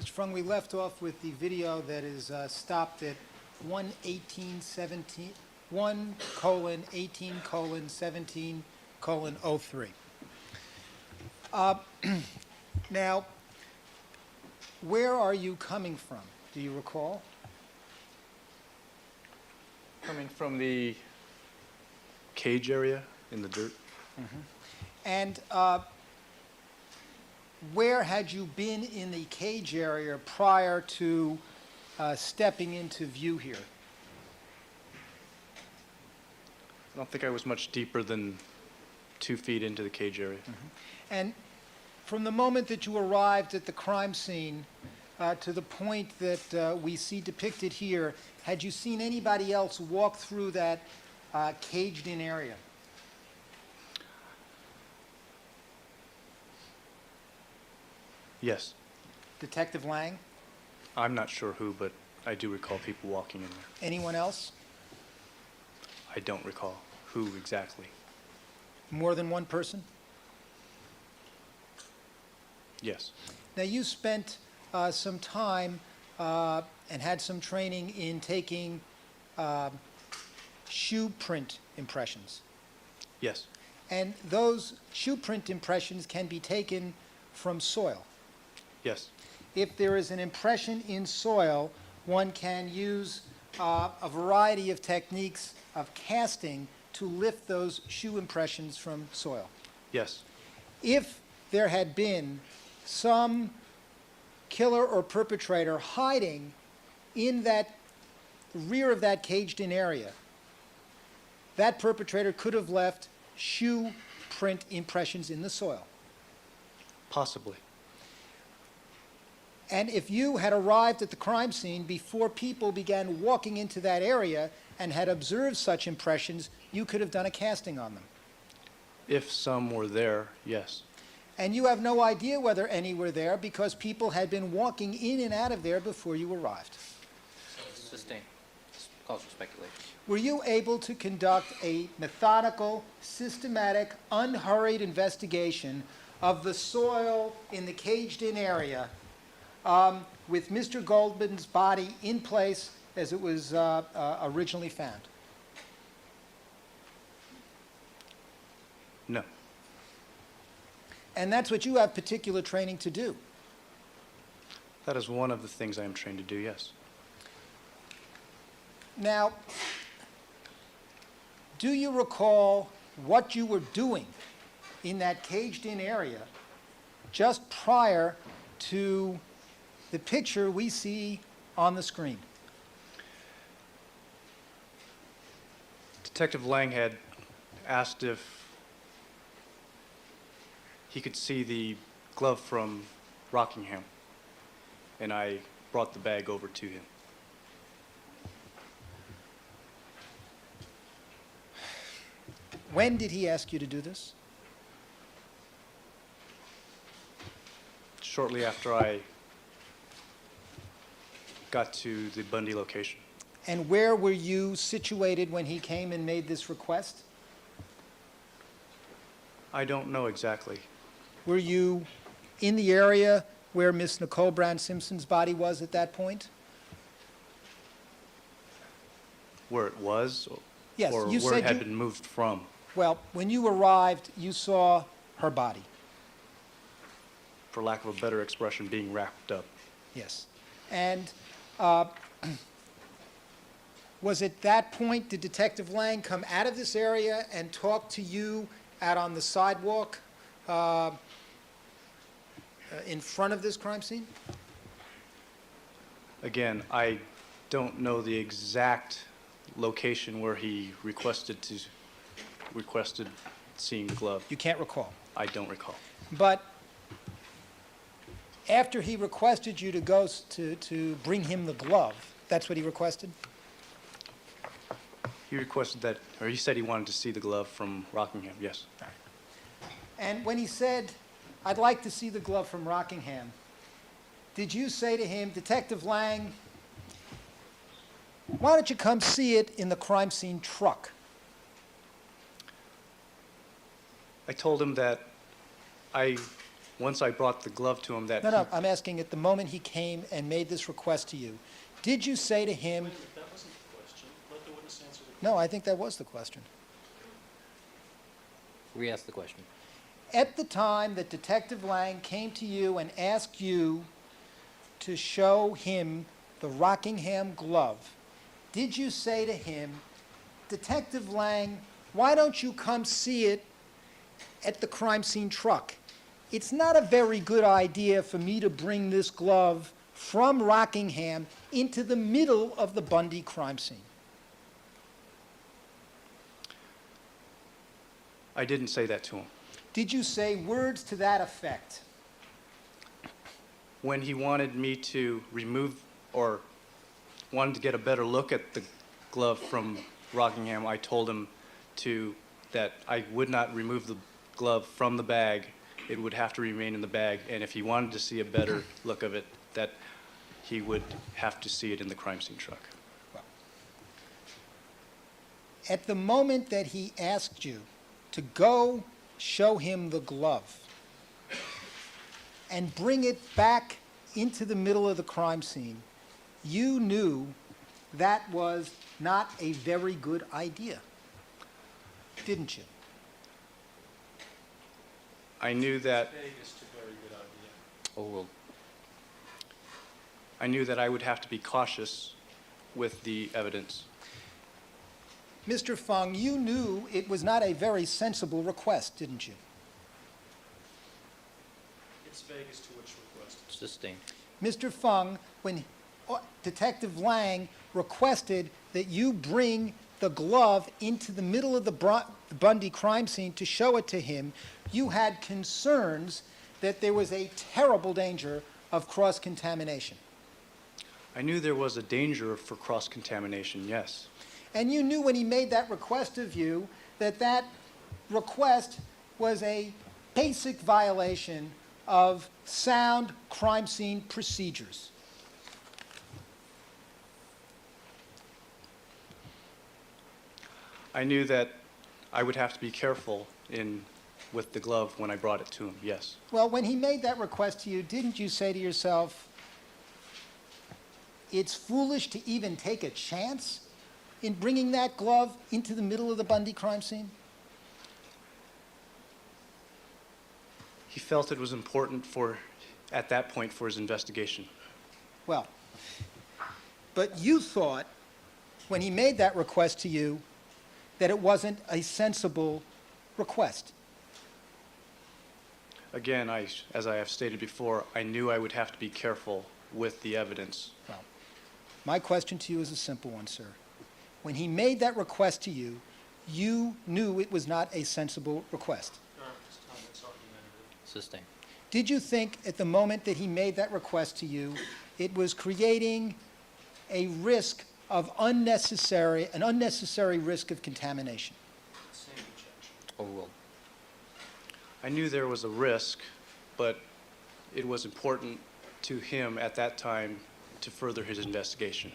Mr. Fung, we left off with the video that is stopped at 1:18:17, 1:18:17:03. Now, where are you coming from? Do you recall? Coming from the cage area in the dirt. And where had you been in the cage area prior to stepping into view here? I don't think I was much deeper than 2 feet into the cage area. And from the moment that you arrived at the crime scene to the point that we see depicted here, had you seen anybody else walk through that caged-in area? Yes. Detective Lang? I'm not sure who, but I do recall people walking in there. Anyone else? I don't recall who exactly. More than one person? Yes. Now, you spent some time and had some training in taking shoe print impressions. Yes. And those shoe print impressions can be taken from soil. Yes. If there is an impression in soil, one can use a variety of techniques of casting to lift those shoe impressions from soil. Yes. If there had been some killer or perpetrator hiding in that rear of that caged-in area, that perpetrator could have left shoe print impressions in the soil. Possibly. And if you had arrived at the crime scene before people began walking into that area and had observed such impressions, you could have done a casting on them. If some were there, yes. And you have no idea whether any were there because people had been walking in and out of there before you arrived. Sustained. Calls for speculation. Were you able to conduct a methodical, systematic, unhurried investigation of the soil in the caged-in area with Mr. Goldman's body in place as it was originally found? No. And that's what you have particular training to do. That is one of the things I am trained to do, yes. Now, do you recall what you were doing in that caged-in area just prior to the picture we see on the screen? Detective Lang had asked if he could see the glove from Rockingham, and I brought the bag over to him. When did he ask you to do this? Shortly after I got to the Bundy location. And where were you situated when he came and made this request? I don't know exactly. Were you in the area where Miss Nicole Brown Simpson's body was at that point? Where it was, Yes, or you where said it had you- been moved from, Well, when you arrived, you saw her body. for lack of a better expression, being wrapped up. Yes. And was at that point, did Detective Lang come out of this area and talk to you out on the sidewalk in front of this crime scene? Again, I don't know the exact location where he requested seeing the glove. You can't recall. I don't recall. But after he requested you to go to bring him the glove, that's what he requested? He requested that, or he said he wanted to see the glove from Rockingham, yes. And when he said, "I'd like to see the glove from Rockingham," did you say to him, "Detective Lang, why don't you come see it in the crime scene truck?" I told him that once I brought the glove to him, that No, I'm asking at the moment he came and made this request to you, did you say to him, Wait a minute, that wasn't the question. Let the witness answer the question. no, I think that was the question. Re-ask the question. At the time that Detective Lang came to you and asked you to show him the Rockingham glove, did you say to him, "Detective Lang, why don't you come see it at the crime scene truck? It's not a very good idea for me to bring this glove from Rockingham into the middle of the Bundy crime scene"? I didn't say that to him. Did you say words to that effect? When he wanted me to remove, or wanted to get a better look at the glove from Rockingham, I told him that I would not remove the glove from the bag. It would have to remain in the bag, and if he wanted to see a better look of it, that he would have to see it in the crime scene truck. At the moment that he asked you to go show him the glove and bring it back into the middle of the crime scene, you knew that was not a very good idea, didn't you? I knew that Vegas to very good idea. Overruled. I knew that I would have to be cautious with the evidence. Mr. Fung, you knew it was not a very sensible request, didn't you? It's Vegas to which request? Sustained. Mr. Fung, when Detective Lang requested that you bring the the glove into the middle of the Bundy crime scene to show it to him, you had concerns that there was a terrible danger of cross-contamination. I knew there was a danger for cross-contamination, yes. And you knew when he made that request of you that that request was a basic violation of sound crime scene procedures. I knew that I would have to be careful with the glove when I brought it to him, yes. Well, when he made that request to you, didn't you say to yourself, it's foolish to even take a chance in bringing that glove into the middle of the Bundy crime scene? He felt it was important at that point, for his investigation. Well, but you thought, when he made that request to you, that it wasn't a sensible request. Again, as I have stated before, I knew I would have to be careful with the evidence. Well, my question to you is a simple one, sir. When he made that request to you, you knew it was not a sensible request. Your Honor, this time it's argumentative. Sustain. Did you think at the moment that he made that request to you, it was creating a risk of an unnecessary risk of contamination? Same objection. Overruled. I knew there was a risk, but it was important to him at that time to further his investigation.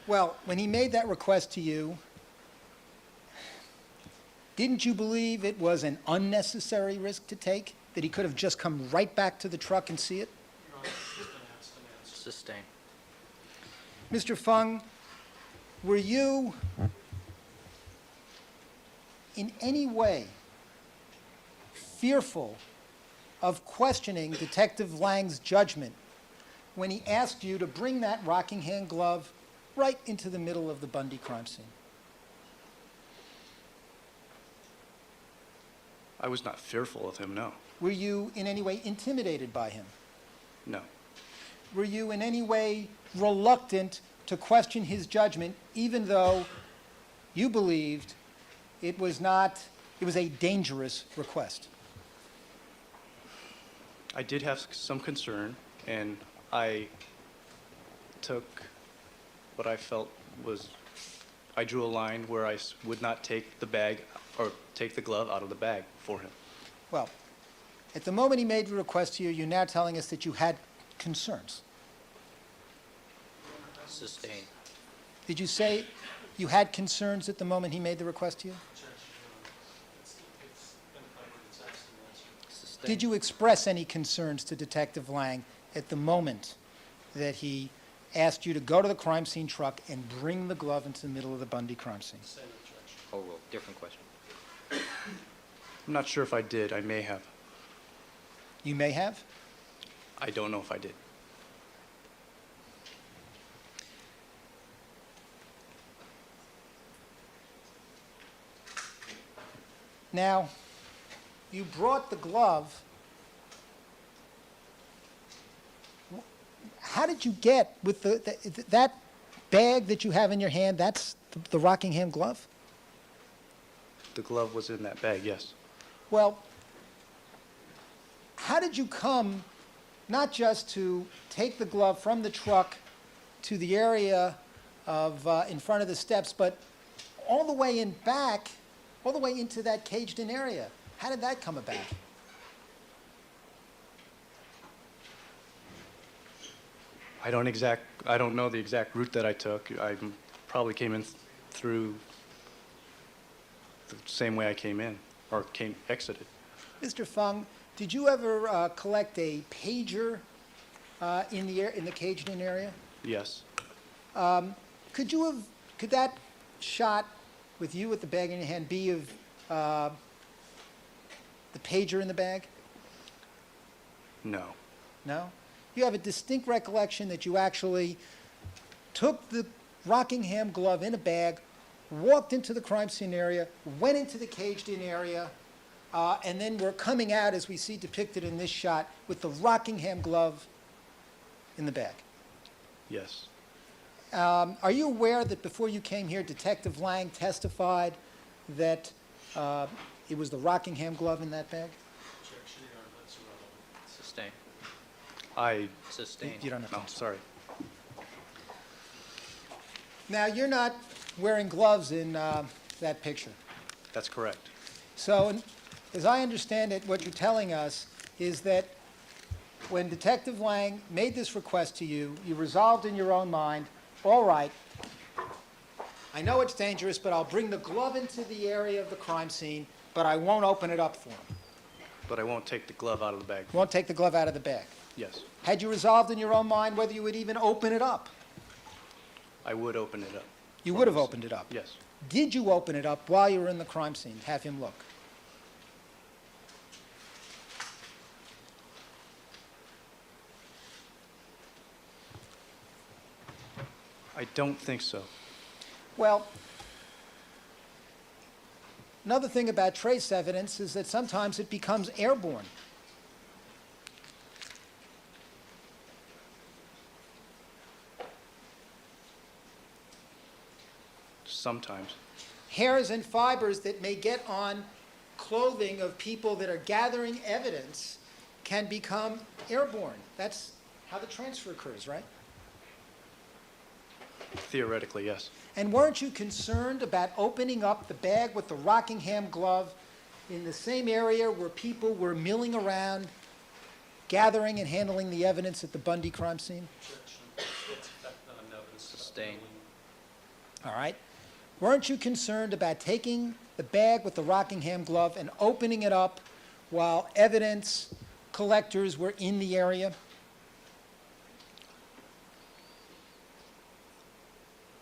Well, when he made that request to you, didn't you believe it was an unnecessary risk to take? That he could have just come right back to the truck and see it? Your Honor, it's been asked and answered. Sustain. Mr. Fung, were you in any way fearful of questioning Detective Lang's judgment when he asked you to bring that Rockingham glove right into the middle of the Bundy crime scene? I was not fearful of him, no. Were you in any way intimidated by him? No. Were you in any way reluctant to question his judgment, even though you believed it was a dangerous request? I did have some concern, and I took what I felt was, I drew a line where I would not take the bag or take the glove out of the bag for him. Well, at the moment he made the request to you, you're now telling us that you had concerns. Sustain. Did you say you had concerns at the moment he made the request to you? Objection, Your Honor. It's been covered, it's asked and answered. Sustain. Did you express any concerns to Detective Lang at the moment that he asked you to go to the crime scene truck and bring the glove into the middle of the Bundy crime scene? Same objection. Overruled. Different question. I'm not sure if I did. I may have. You may have. I don't know if I did. Now, you brought the glove. How did you get with that bag that you have in your hand? That's the Rockingham glove? The glove was in that bag, yes. Well, how did you come not just to take the glove from the truck to the area of in front of the steps, but all the way in back, all the way into that caged-in area? How did that come about? I don't know the exact route that I took. I probably came in through the same way I came in, or exited. Mr. Fung, did you ever collect a pager in the caged-in area? Yes. Could that shot with you with the bag in your hand be of the pager in the bag? No. No? You have a distinct recollection that you actually took the Rockingham glove in a bag, walked into the crime scene area, went into the caged-in area, and then were coming out, as we see depicted in this shot, with the Rockingham glove in the bag. Yes. Are you aware that before you came here, Detective Lang testified that it was the Rockingham glove in that bag? Objection, Your Honor, that's irrelevant. Sustain. I, Sustain. You don't have to no, answer. sorry. Now, you're not wearing gloves in that picture. That's correct. So, as I understand it, what you're telling us is that when Detective Lang made this request to you, you resolved in your own mind, all right, I know it's dangerous, but I'll bring the glove into the area of the crime scene, but I won't open it up for him. But I won't take the glove out of the bag. Won't take the glove out of the bag. Yes, Had you resolved in your own mind whether you would even open it up? I would open it up. You would have opened it up. Yes. Did you open it up while you were in the crime scene? Have him look. I don't think so. Well, another thing about trace evidence is that sometimes it becomes airborne. Sometimes. Hairs and fibers that may get on clothing of people that are gathering evidence can become airborne. That's how the transfer occurs, right? Theoretically, yes. And weren't you concerned about opening up the bag with the Rockingham glove in the same area where people were milling around, gathering and handling the evidence at the Bundy crime scene? Objection, it's effect on evidence. Sustain. All right. Weren't you concerned about taking the bag with the Rockingham glove and opening it up while evidence collectors were in the area?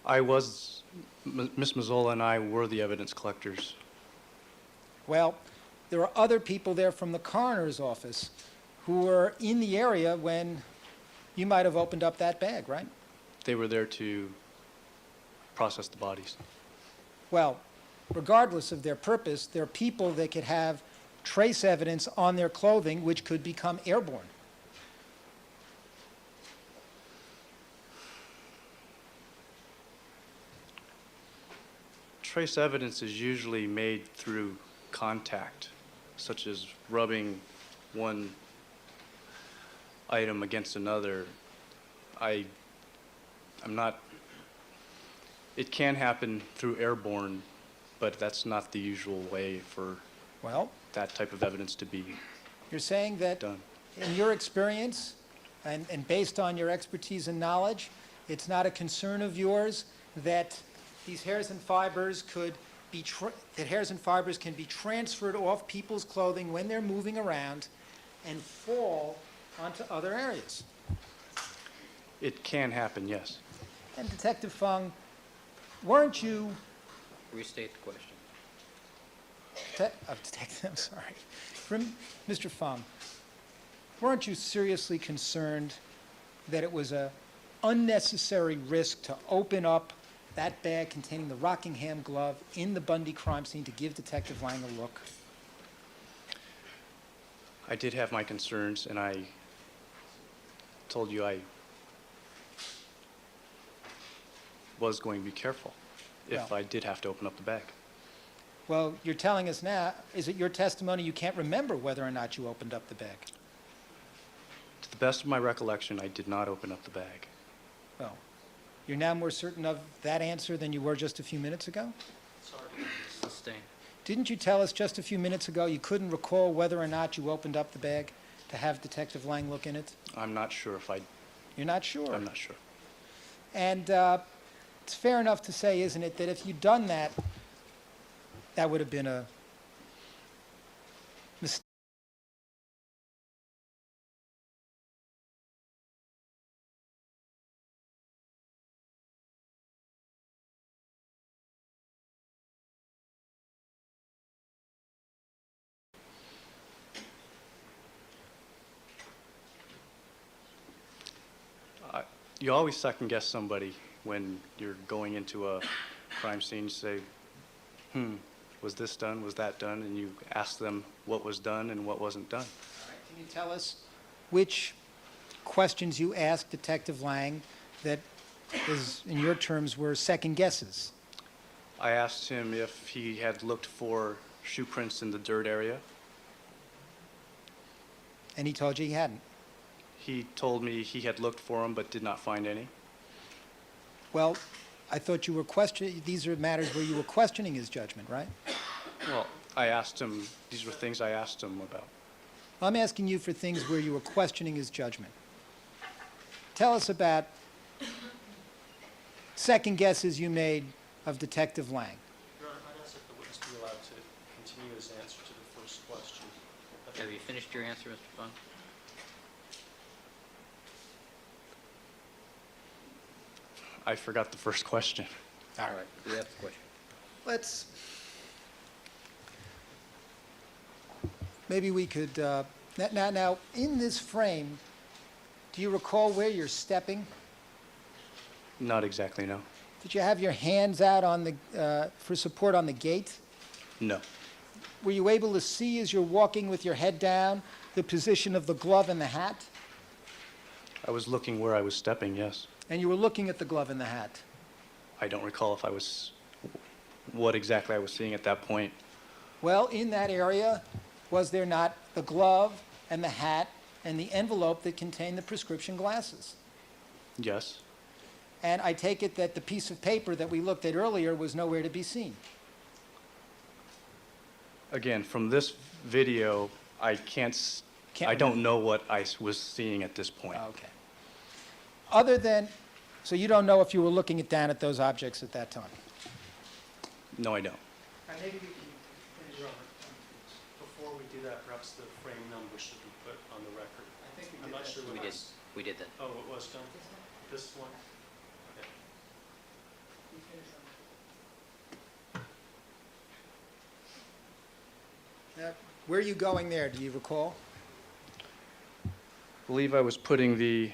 I was, Miss Mazzola and I were the evidence collectors. Well, there were other people there from the coroner's office who were in the area when you might have opened up that bag, right? They were there to process the bodies. Well, regardless of their purpose, there are people that could have trace evidence on their clothing which could become airborne. Trace evidence is usually made through contact, such as rubbing one item against another. I'm not, it can happen through airborne, but that's not the usual way for Well, that type of evidence to be you're saying that done. in your experience and based on your expertise and knowledge, it's not a concern of yours that these hairs and fibers could be that hairs and fibers can be transferred off people's clothing when they're moving around and fall onto other areas. It can happen, yes. And Detective Fung, weren't you Restate the question. Detective, I'm sorry. Mr. Fung, weren't you seriously concerned that it was an unnecessary risk to open up that bag containing the Rockingham glove in the Bundy crime scene to give Detective Lang a look? I did have my concerns, and I told you I was going to be careful if Well. I did have to open up the bag. Well, you're telling us now, is it your testimony you can't remember whether or not you opened up the bag? To the best of my recollection, I did not open up the bag. Well, you're now more certain of that answer than you were just a few minutes ago? Sorry. Sustain. Didn't you tell us just a few minutes ago you couldn't recall whether or not you opened up the bag to have Detective Lang look in it? I'm not sure if I, You're not sure? I'm not sure. And it's fair enough to say, isn't it, that if you'd done that, that would have been a mistake. You always second guess somebody when you're going into a crime scene. You say, was this done? Was that done? And you ask them what was done and what wasn't done. All right, can you tell us which questions you asked Detective Lang that in your terms, were second guesses. I asked him if he had looked for shoe prints in the dirt area. And he told you he hadn't. He told me he had looked for them but did not find any. Well, I thought you were these are matters where you were questioning his judgment, right? Well, I asked him, these were things I asked him about. I'm asking you for things where you were questioning his judgment. Tell us about second guesses you made of Detective Lang. Your Honor, I'd ask that the witness be allowed to continue his answer to the first question. Have you finished your answer, Mr. Fung? I forgot the first question. All right. We have the question. Maybe we could, now, in this frame, do you recall where you're stepping? Not exactly, no. Did you have your hands out on for support on the gate? No. Were you able to see as you're walking with your head down the position of the glove and the hat? I was looking where I was stepping, yes. And you were looking at the glove and the hat? I don't recall if what exactly I was seeing at that point. Well, in that area, was there not the glove and the hat and the envelope that contained the prescription glasses? Yes. And I take it that the piece of paper that we looked at earlier was nowhere to be seen. Again, from this video, I don't know what I was seeing at this point. Okay. So you don't know if you were looking down at those objects at that time? No, I don't. Maybe we can Your Honor, before we do that, perhaps the frame number should be put on the record. I think we I'm did not that. sure We what did. was. We did that. Oh, it was done? This one? Okay. Now, where are you going there? Do you recall? I believe I was bringing the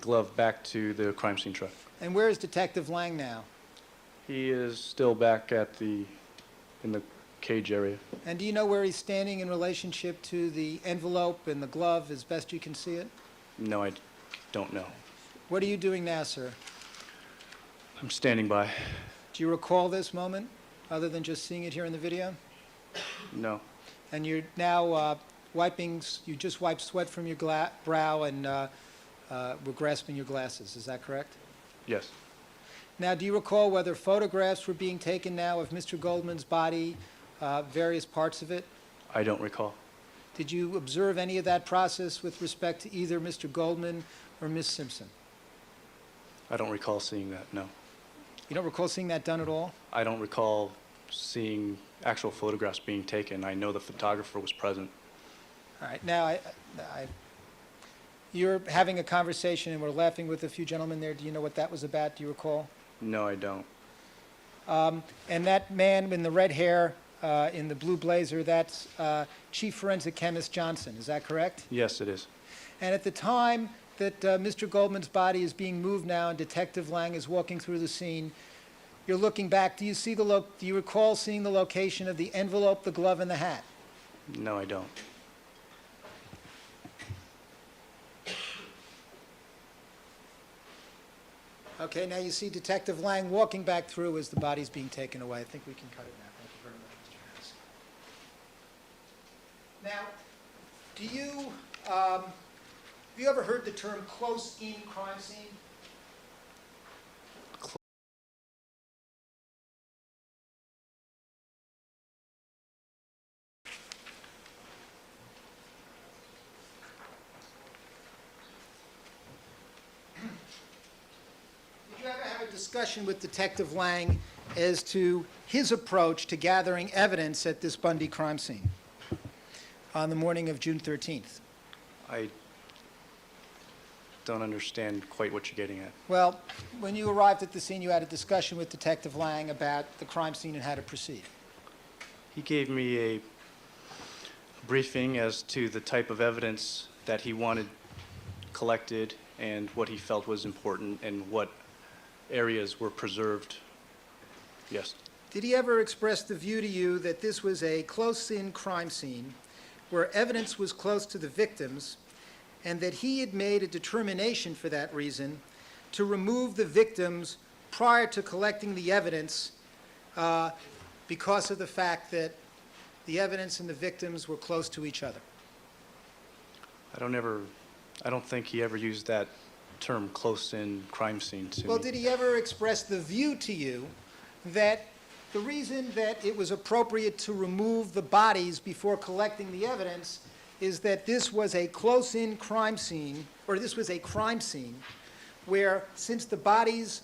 glove back to the crime scene truck. And where is Detective Lang now? He is still back in the cage area. And do you know where he's standing in relationship to the envelope and the glove, as best you can see it? No, I don't know. What are you doing now, sir? I'm standing by. Do you recall this moment, other than just seeing it here in the video? No. And you're now you just wiped sweat from your brow and were grasping your glasses. Is that correct? Yes. Now, do you recall whether photographs were being taken now of Mr. Goldman's body, various parts of it? I don't recall. Did you observe any of that process with respect to either Mr. Goldman or Ms. Simpson? I don't recall seeing that, no. You don't recall seeing that done at all? I don't recall seeing actual photographs being taken. I know the photographer was present. All right. Now, you're having a conversation and we're laughing with a few gentlemen there. Do you know what that was about? Do you recall? No, I don't. And that man in the red hair, in the blue blazer, that's Chief Forensic Chemist Johnson. Is that correct? Yes, it is. And at the time that Mr. Goldman's body is being moved now and Detective Lang is walking through the scene, you're looking back. Do you recall seeing the location of the envelope, the glove, and the hat? No, I don't. Okay, now you see Detective Lang walking back through as the body's being taken away. I think we can cut it now. Thank you very much, Mr. Harris. Now, have you ever heard the term close-in crime scene? Did you ever have a discussion with Detective Lang as to his approach to gathering evidence at this Bundy crime scene on the morning of June 13th? I don't understand quite what you're getting at. Well, when you arrived at the scene, you had a discussion with Detective Lang about the crime scene and how to proceed. He gave me a briefing as to the type of evidence that he wanted collected and what he felt was important and what areas were preserved. Yes. Did he ever express the view to you that this was a close-in crime scene where evidence was close to the victims and that he had made a determination for that reason to remove the victims prior to collecting the evidence because of the fact that the evidence and the victims were close to each other? I don't think he ever used that term close-in crime scene to Well, me. did he ever express the view to you that the reason that it was appropriate to remove the bodies before collecting the evidence is that this was a close-in crime scene, or this was a crime scene, where since the bodies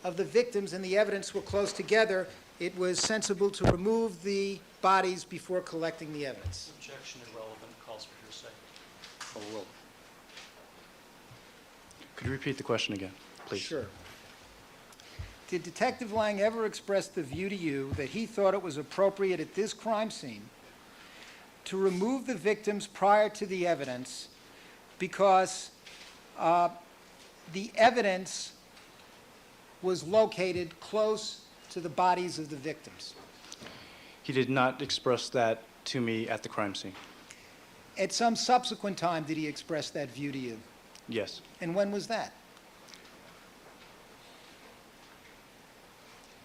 of the victims and the evidence were close together, it was sensible to remove the bodies before collecting the evidence? Objection irrelevant, calls for hearsay. Overruled. Could you repeat the question again, please? Sure. Did Detective Lang ever express the view to you that he thought it was appropriate at this crime scene to remove the victims prior to the evidence because the evidence was located close to the bodies of the victims? He did not express that to me at the crime scene. At some subsequent time, did he express that view to you? Yes. And when was that?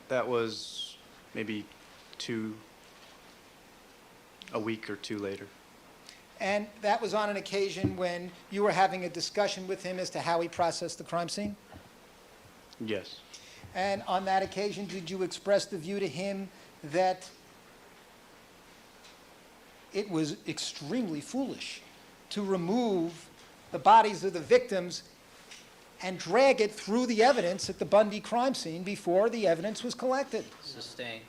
That was maybe a week or two later. And that was on an occasion when you were having a discussion with him as to how he processed the crime scene? Yes. And on that occasion, did you express the view to him that it was extremely foolish to remove the bodies of the victims and drag it through the evidence at the Bundy crime scene before the evidence was collected? Sustained.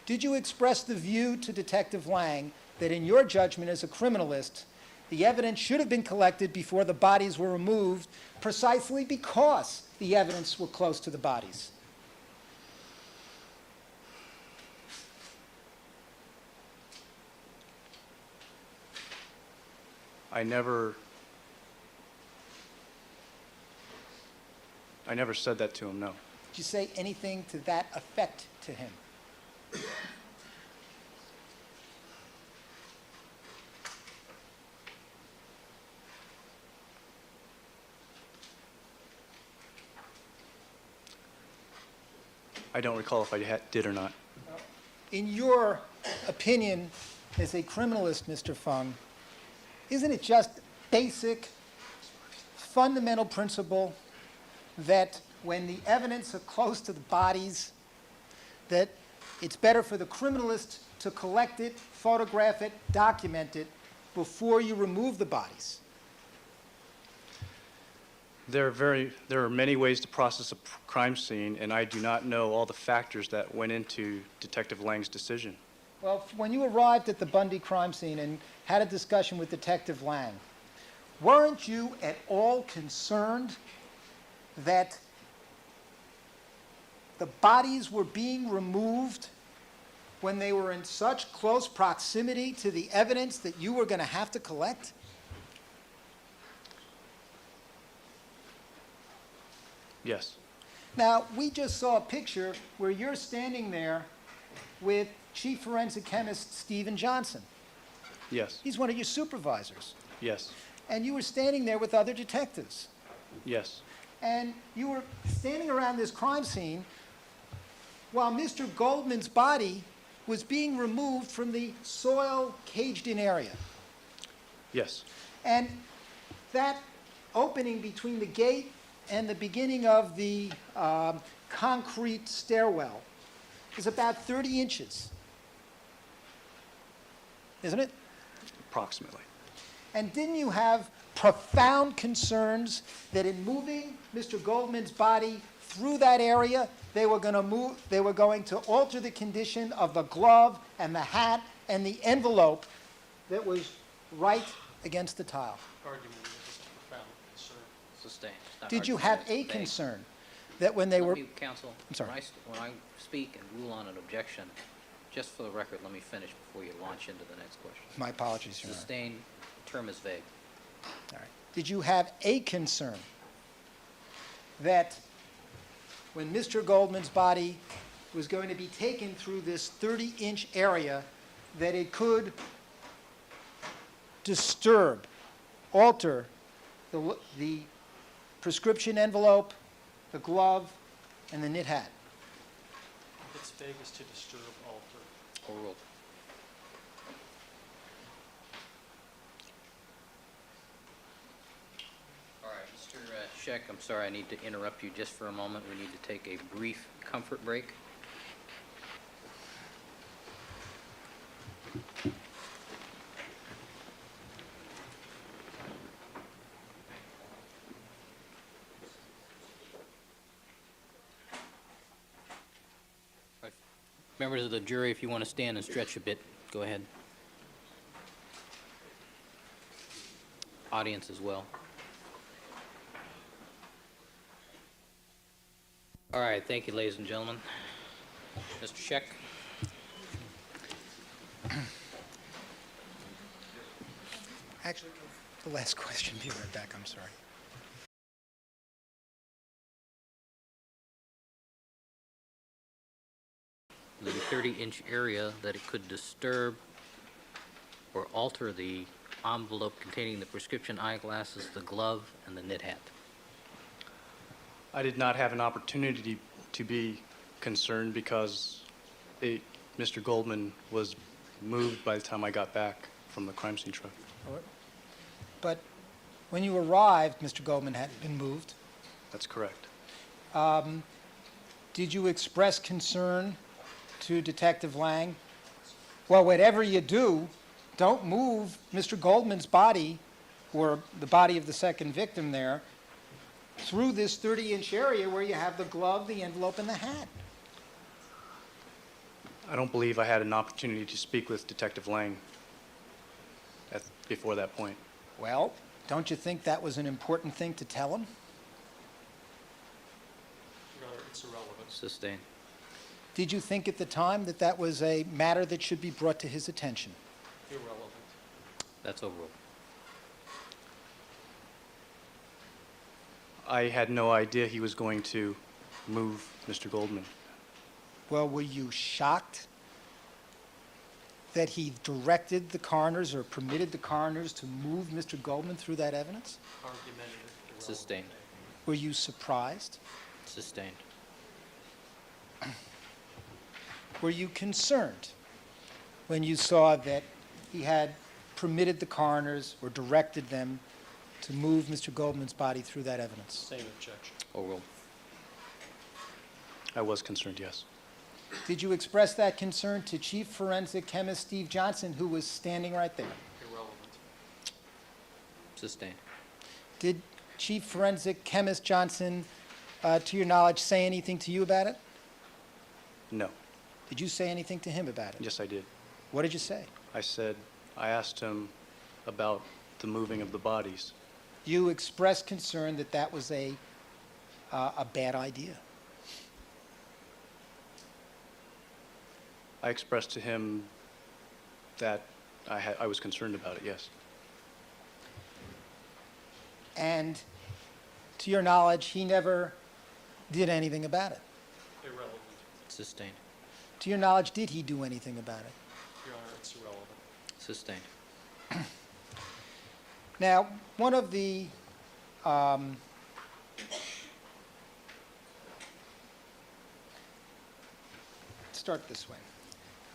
Did you express the view to Detective Lang that in your judgment as a criminalist, the evidence should have been collected before the bodies were removed precisely because the evidence were close to the bodies? I never said that to him, no. Did you say anything to that effect to him? I don't recall if I did or not. In your opinion as a criminalist, Mr. Fung, isn't it just basic, fundamental principle that when the evidence are close to the bodies, that it's better for the criminalist to collect it, photograph it, document it before you remove the bodies? There are many ways to process a crime scene, and I do not know all the factors that went into Detective Lang's decision. Well, when you arrived at the Bundy crime scene and had a discussion with Detective Lang, weren't you at all concerned that the bodies were being removed when they were in such close proximity to the evidence that you were going to have to collect? Yes. Now, we just saw a picture where you're standing there with Chief Forensic Chemist Stephen Johnson. Yes. He's one of your supervisors. Yes. And you were standing there with other detectives. Yes. And you were standing around this crime scene while Mr. Goldman's body was being removed from the soil caged-in area. Yes. And that opening between the gate and the beginning of the concrete stairwell is about 30 inches, isn't it? Approximately. And didn't you have profound concerns that in moving Mr. Goldman's body through that area, they were going to alter the condition of the glove and the hat and the envelope that was right against the tile? Argument that this is a profound concern. Sustained. It's not Did you argument, have it's a vague. concern that when they were... Counsel, I'm sorry. when I speak and rule on an objection, just for the record, let me finish before you launch into the next question. My apologies, Your Honor. Sustained, term is vague. All right. Did you have a concern that when Mr. Goldman's body was going to be taken through this 30-inch area, that it could disturb, alter the prescription envelope, the glove, and the knit hat. It's vague as to disturb, alter. Overruled. All right, Mr. Scheck, I'm sorry, I need to interrupt you just for a moment. We need to take a brief comfort break. Members of the jury, if you want to stand and stretch a bit, go ahead. Audience as well. All right, thank you, ladies and gentlemen. Mr. Scheck. Actually, the last question, be right back, I'm sorry. The 30-inch area that it could disturb or alter the envelope containing the prescription eyeglasses, the glove, and the knit hat. I did not have an opportunity to be concerned because Mr. Goldman was moved by the time I got back from the crime scene truck. But when you arrived, Mr. Goldman hadn't been moved. That's correct. Did you express concern to Detective Lang? Well, whatever you do, don't move Mr. Goldman's body, or the body of the second victim there, through this 30-inch area where you have the glove, the envelope, and the hat. I don't believe I had an opportunity to speak with Detective Lang before that point. Well, don't you think that was an important thing to tell him? Your Honor, it's irrelevant. Sustained. Did you think at the time that that was a matter that should be brought to his attention? Irrelevant. That's overruled. I had no idea he was going to move Mr. Goldman. Well, were you shocked that he directed the coroners or permitted the coroners to move Mr. Goldman through that evidence? Argumentative. Irrelevant. Sustained. Were you surprised? Sustained. Were you concerned when you saw that he had permitted the coroners or directed them to move Mr. Goldman's body through that evidence? Same objection. Overruled. I was concerned, yes. Did you express that concern to Chief Forensic Chemist Steve Johnson, who was standing right there? Irrelevant. Sustained. Did Chief Forensic Chemist Johnson, to your knowledge, say anything to you about it? No. Did you say anything to him about it? Yes, I did. What did you say? I asked him about the moving of the bodies. You expressed concern that that was a bad idea. I expressed to him that I was concerned about it, yes. And to your knowledge, he never did anything about it. Irrelevant. Sustained. To your knowledge, did he do anything about it? Your Honor, it's irrelevant. Sustained. Now, one of the start this way.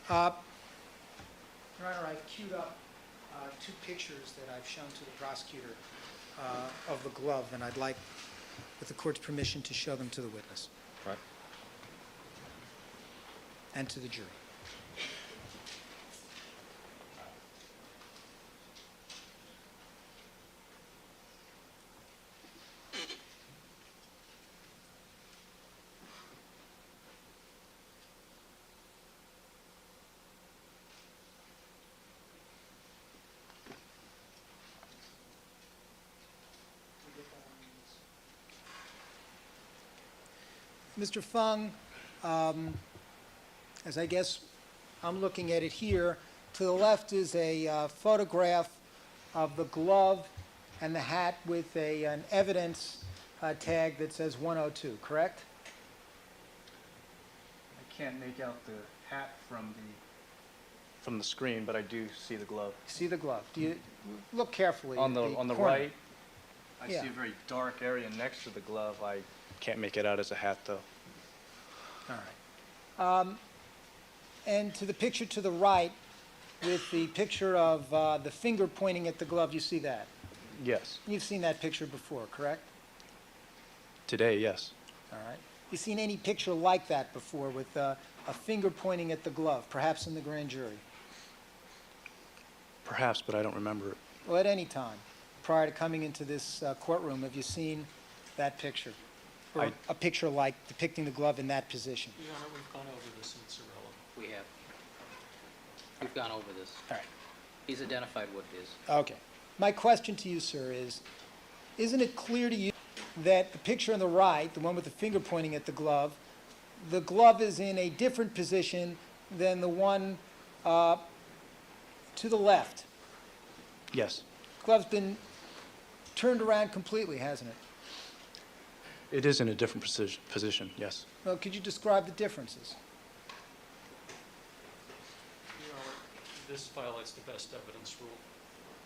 Your Honor, I've queued up two pictures that I've shown to the prosecutor of the glove, and I'd like, with the court's permission, to show them to the witness Right. and to the jury. Mr. Fung, as I guess I'm looking at it here, to the left is a photograph of the glove and the hat with an evidence tag that says 102, correct? I can't make out the hat from the screen, but I do see the glove. See the glove. Do you look carefully? On at the corner. right, I Yeah. see a very dark area next to the glove. I can't make it out as a hat, though. All right. And to the picture to the right, with the picture of the finger pointing at the glove, you see that? Yes. You've seen that picture before, correct? Today, yes. All right. You seen any picture like that before with a finger pointing at the glove, perhaps in the grand jury? Perhaps, but I don't remember it. Well, at any time, prior to coming into this courtroom, have you seen that picture? Or I- a picture like depicting the glove in that position? Your Honor, we've gone over this and it's irrelevant. We have. We've gone over this. All right. He's identified what it is. Okay. My question to you, sir, is, isn't it clear to you that the picture on the right, the one with the finger pointing at the glove is in a different position than the one to the left? Yes. Glove's been turned around completely, hasn't it? It is in a different position, yes. Well, could you describe the differences? Your Honor, this violates the best evidence rule.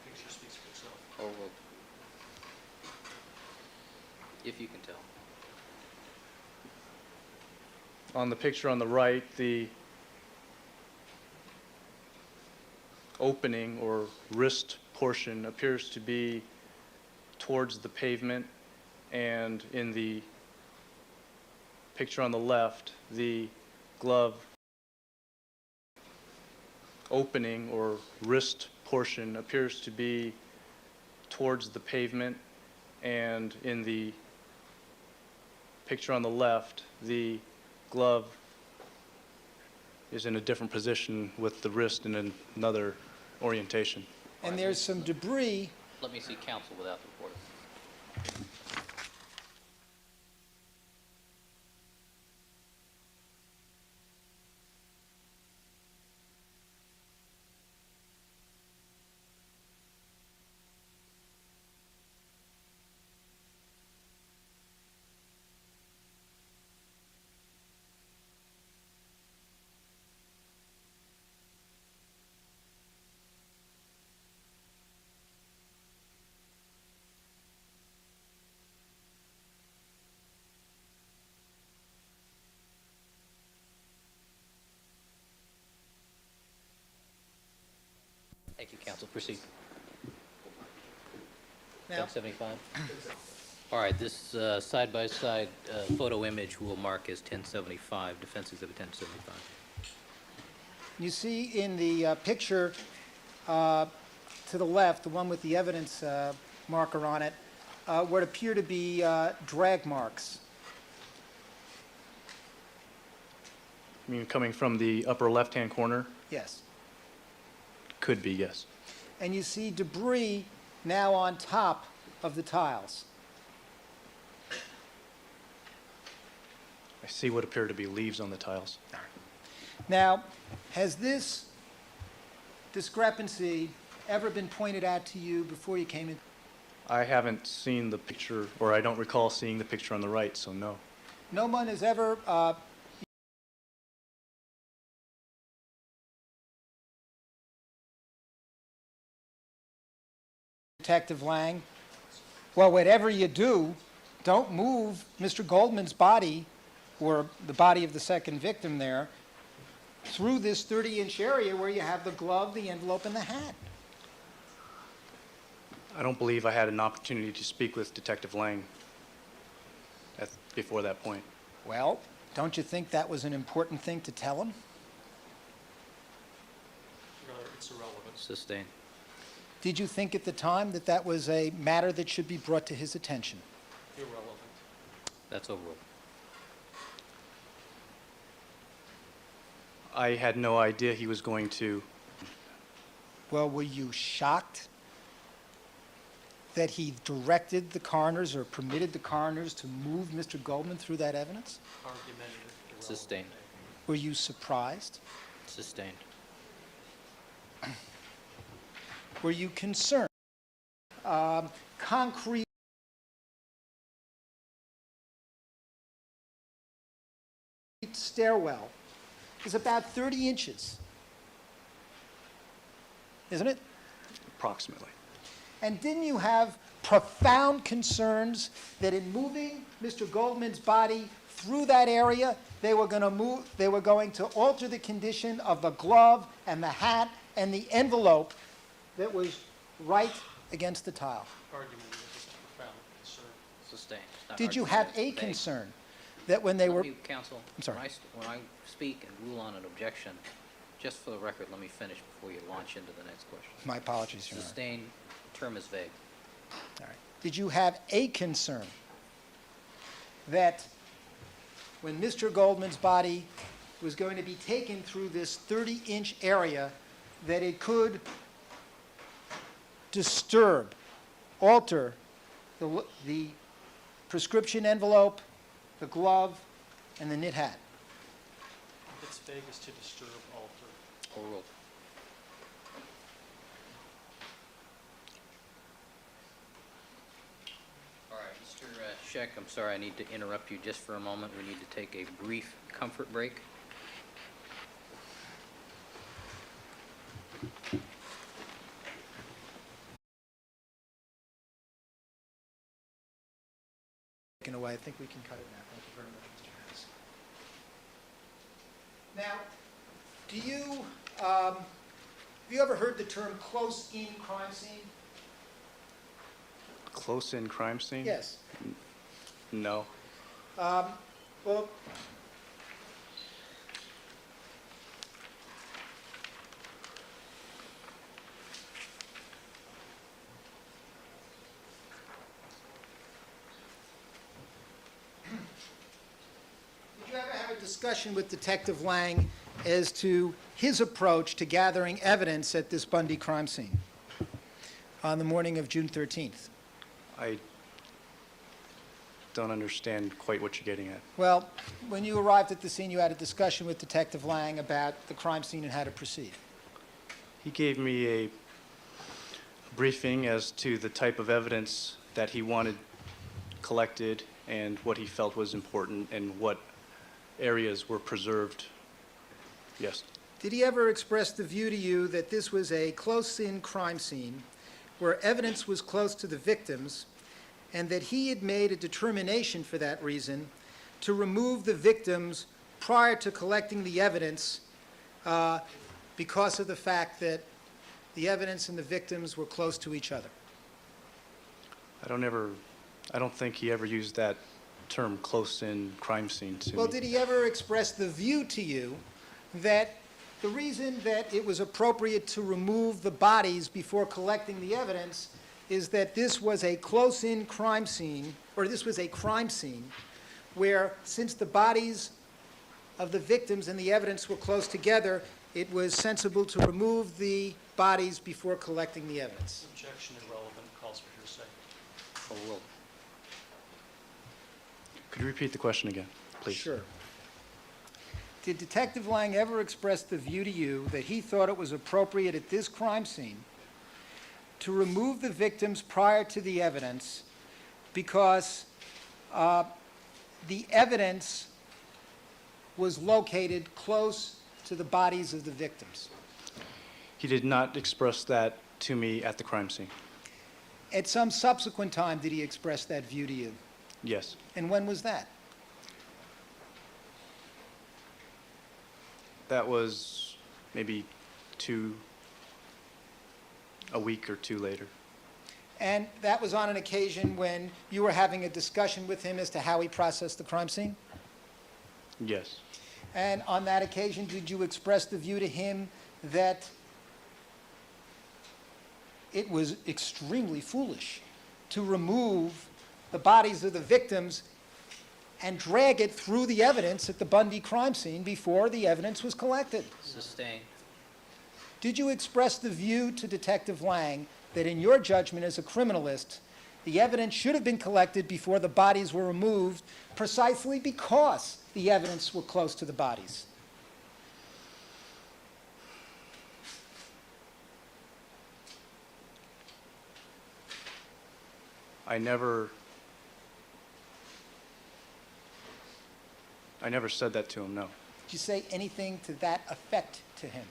Picture speaks for itself. Overruled. If you can tell. On the picture on the right, the opening or wrist portion appears to be towards the pavement, and in the picture on the left, the glove opening or wrist portion appears to be towards the pavement, and in the picture on the left, the glove is in a different position with the wrist in another orientation. And there's some debris. Let me see counsel without the reporter. Thank you, counsel. Proceed. Now, 1075? All right, this side-by-side photo image will mark as 1075, Defense Exhibit 1075. you see in the picture to the left, the one with the evidence marker on it, what appear to be drag marks. I mean, coming from the upper left-hand corner? Yes. Could be, yes. And you see debris now on top of the tiles. I see what appear to be leaves on the tiles. Now, has this discrepancy ever been pointed out to you before you came in? I haven't seen the picture, or I don't recall seeing the picture on the right, so no. No one has ever Detective Lang, well, whatever you do, don't move Mr. Goldman's body, or the body of the second victim there, through this 30-inch area where you have the glove, the envelope, and the hat. I don't believe I had an opportunity to speak with Detective Lang before that point. Well, don't you think that was an important thing to tell him? Your Honor, it's irrelevant. Sustained. Did you think at the time that that was a matter that should be brought to his attention? Irrelevant. That's overruled. I had no idea he was going to. Well, were you shocked that he directed the coroners or permitted the coroners to move Mr. Goldman through that evidence? Argumentative, irrelevant. Sustained. Were you surprised? Sustained. Were you concerned? Concrete stairwell is about 30 inches, isn't it? Approximately. And didn't you have profound concerns that in moving Mr. Goldman's body through that area, they were going to alter the condition of the glove and the hat and the envelope that was right against the tile. Argument is it's a profound concern. Sustained. It's not Did you argument, have a it's vague. concern that when they Let were... me, counsel, I'm sorry. when I speak and rule on an objection, just for the record, let me finish before you launch into the next question. My apologies, Your Honor. Sustained term is vague. All right. Did you have a concern that when Mr. Goldman's body was going to be taken through this 30-inch area, that it could disturb, alter the prescription envelope, the glove, and the knit hat? It's vague as to disturb, alter. Overruled. All right, Mr. Scheck, I'm sorry, I need to interrupt you just for a moment. We need to take a brief comfort break. Taken away. I think we can cut it now. Thank you very much, Mr. Harris. Now, do you, have you ever heard the term close-in crime scene? Close-in crime scene? Yes. No. Well, did you ever have a discussion with Detective Lang as to his approach to gathering evidence at this Bundy crime scene on the morning of June 13th? I don't understand quite what you're getting at. Well, when you arrived at the scene, you had a discussion with Detective Lang about the crime scene and how to proceed. He gave me a briefing as to the type of evidence that he wanted collected and what he felt was important and what areas were preserved. Yes. Did he ever express the view to you that this was a close-in crime scene where evidence was close to the victims and that he had made a determination for that reason to remove the victims prior to collecting the evidence because of the fact that the evidence and the victims were close to each other? I don't think he ever used that term close-in crime scene to Well, me. did he ever express the view to you that the reason that it was appropriate to remove the bodies before collecting the evidence is that this was a close-in crime scene, or this was a crime scene, where since the bodies of the victims and the evidence were close together, it was sensible to remove the bodies before collecting the evidence? Objection irrelevant, calls for hearsay. Overruled. Could you repeat the question again, please? Sure. Did Detective Lang ever express the view to you that he thought it was appropriate at this crime scene to remove the victims prior to the evidence because the evidence was located close to the bodies of the victims? He did not express that to me at the crime scene. At some subsequent time, did he express that view to you? Yes. And when was that? That was maybe a week or two later. And that was on an occasion when you were having a discussion with him as to how he processed the crime scene? Yes. And on that occasion, did you express the view to him that it was extremely foolish to remove the bodies of the victims and drag it through the evidence at the Bundy crime scene before the evidence was collected? Sustained. Did you express the view to Detective Lang that in your judgment as a criminalist, the evidence should have been collected before the bodies were removed precisely because the evidence were close to the bodies? I never said that to him, no. Did you say anything to that effect to him?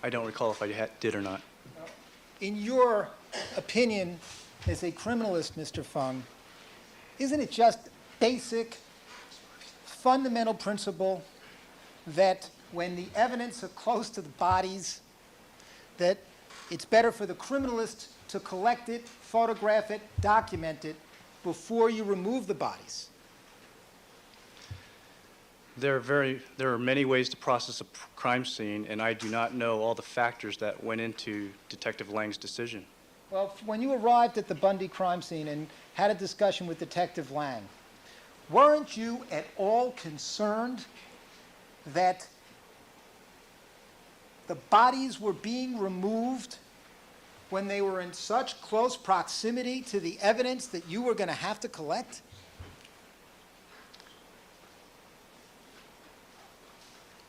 I don't recall if I did or not. In your opinion, as a criminalist, Mr. Fung, isn't it just basic, fundamental principle that when the evidence are close to the bodies, that it's better for the criminalist to collect it, photograph it, document it before you remove the bodies? There are many ways to process a crime scene, and I do not know all the factors that went into Detective Lang's decision. Well, when you arrived at the Bundy crime scene and had a discussion with Detective Lang, weren't you at all concerned that the bodies were being removed when they were in such close proximity to the evidence that you were going to have to collect?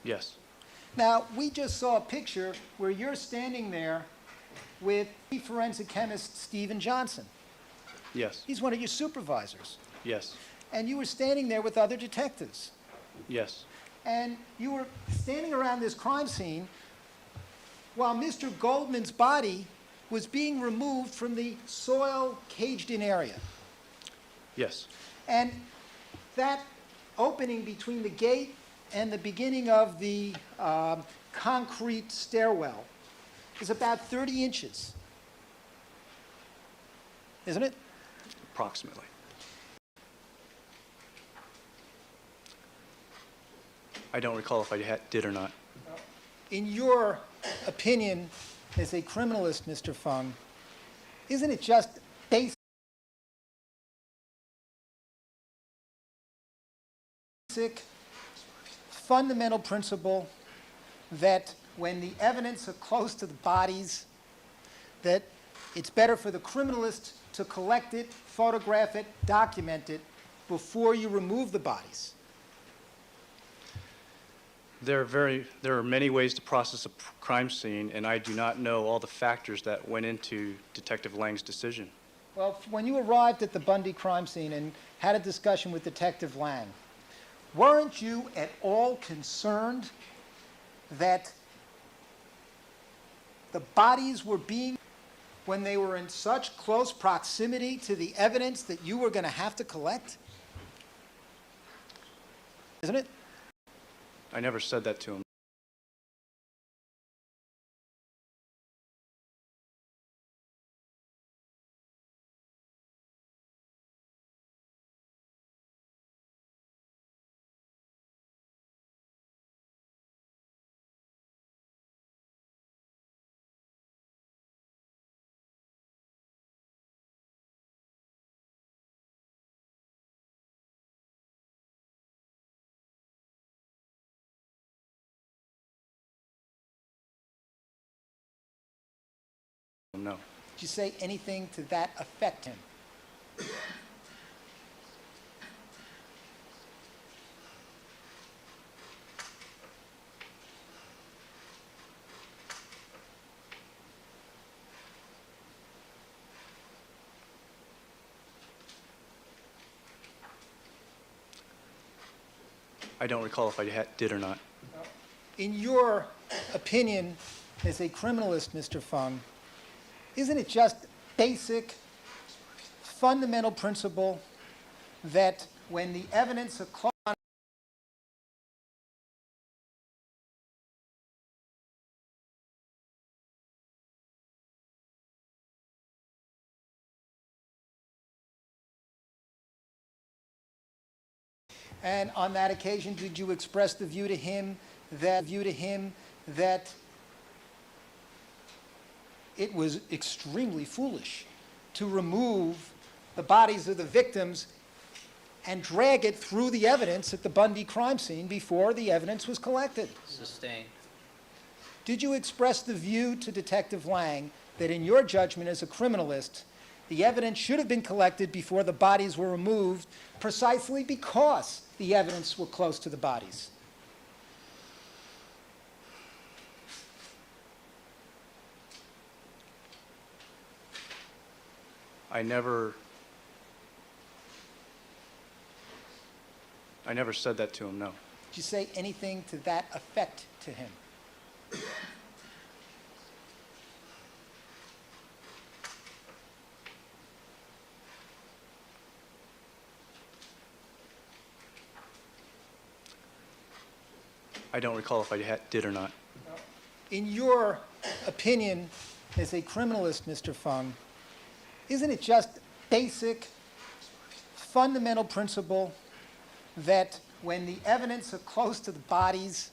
Yes. Now, we just saw a picture where you're standing there with forensic chemist Stephen Johnson. Yes. He's one of your supervisors. Yes. And you were standing there with other detectives. Yes. And you were standing around this crime scene while Mr. Goldman's body was being removed from the soil caged-in area. Yes. And that opening between the gate and the beginning of the concrete stairwell is about 30 inches, isn't it? Approximately. I don't recall if I did or not. In your opinion, as a criminalist, Mr. Fung, isn't it just basic, fundamental principle that when the evidence are close to the bodies, that it's better for the criminalist to collect it, photograph it, document it before you remove the bodies? There are many ways to process a crime scene, and I do not know all the factors that went into Detective Lang's decision. Well, when you arrived at the Bundy crime scene and had a discussion with Detective Lang, weren't you at all concerned that the bodies were being, when they were in such close proximity to the evidence that you were going to have to collect? Isn't it? I never said that to him. No. Did you say anything to that affect him? I don't recall if I did or not. In your opinion, as a criminalist, Mr. Fung, isn't it just basic, fundamental principle that when the evidence are close and on that occasion, did you express the view to him that it was extremely foolish to remove the bodies of the victims and drag it through the evidence at the Bundy crime scene before the evidence was collected? Sustained. Did you express the view to Detective Lang that in your judgment as a criminalist, the evidence should have been collected before the bodies were removed precisely because the evidence were close to the bodies? I never said that to him, no. Did you say anything to that effect to him? I don't recall if I did or not. In your opinion as a criminalist, Mr. Fung, isn't it just basic, fundamental principle that when the evidence are close to the bodies,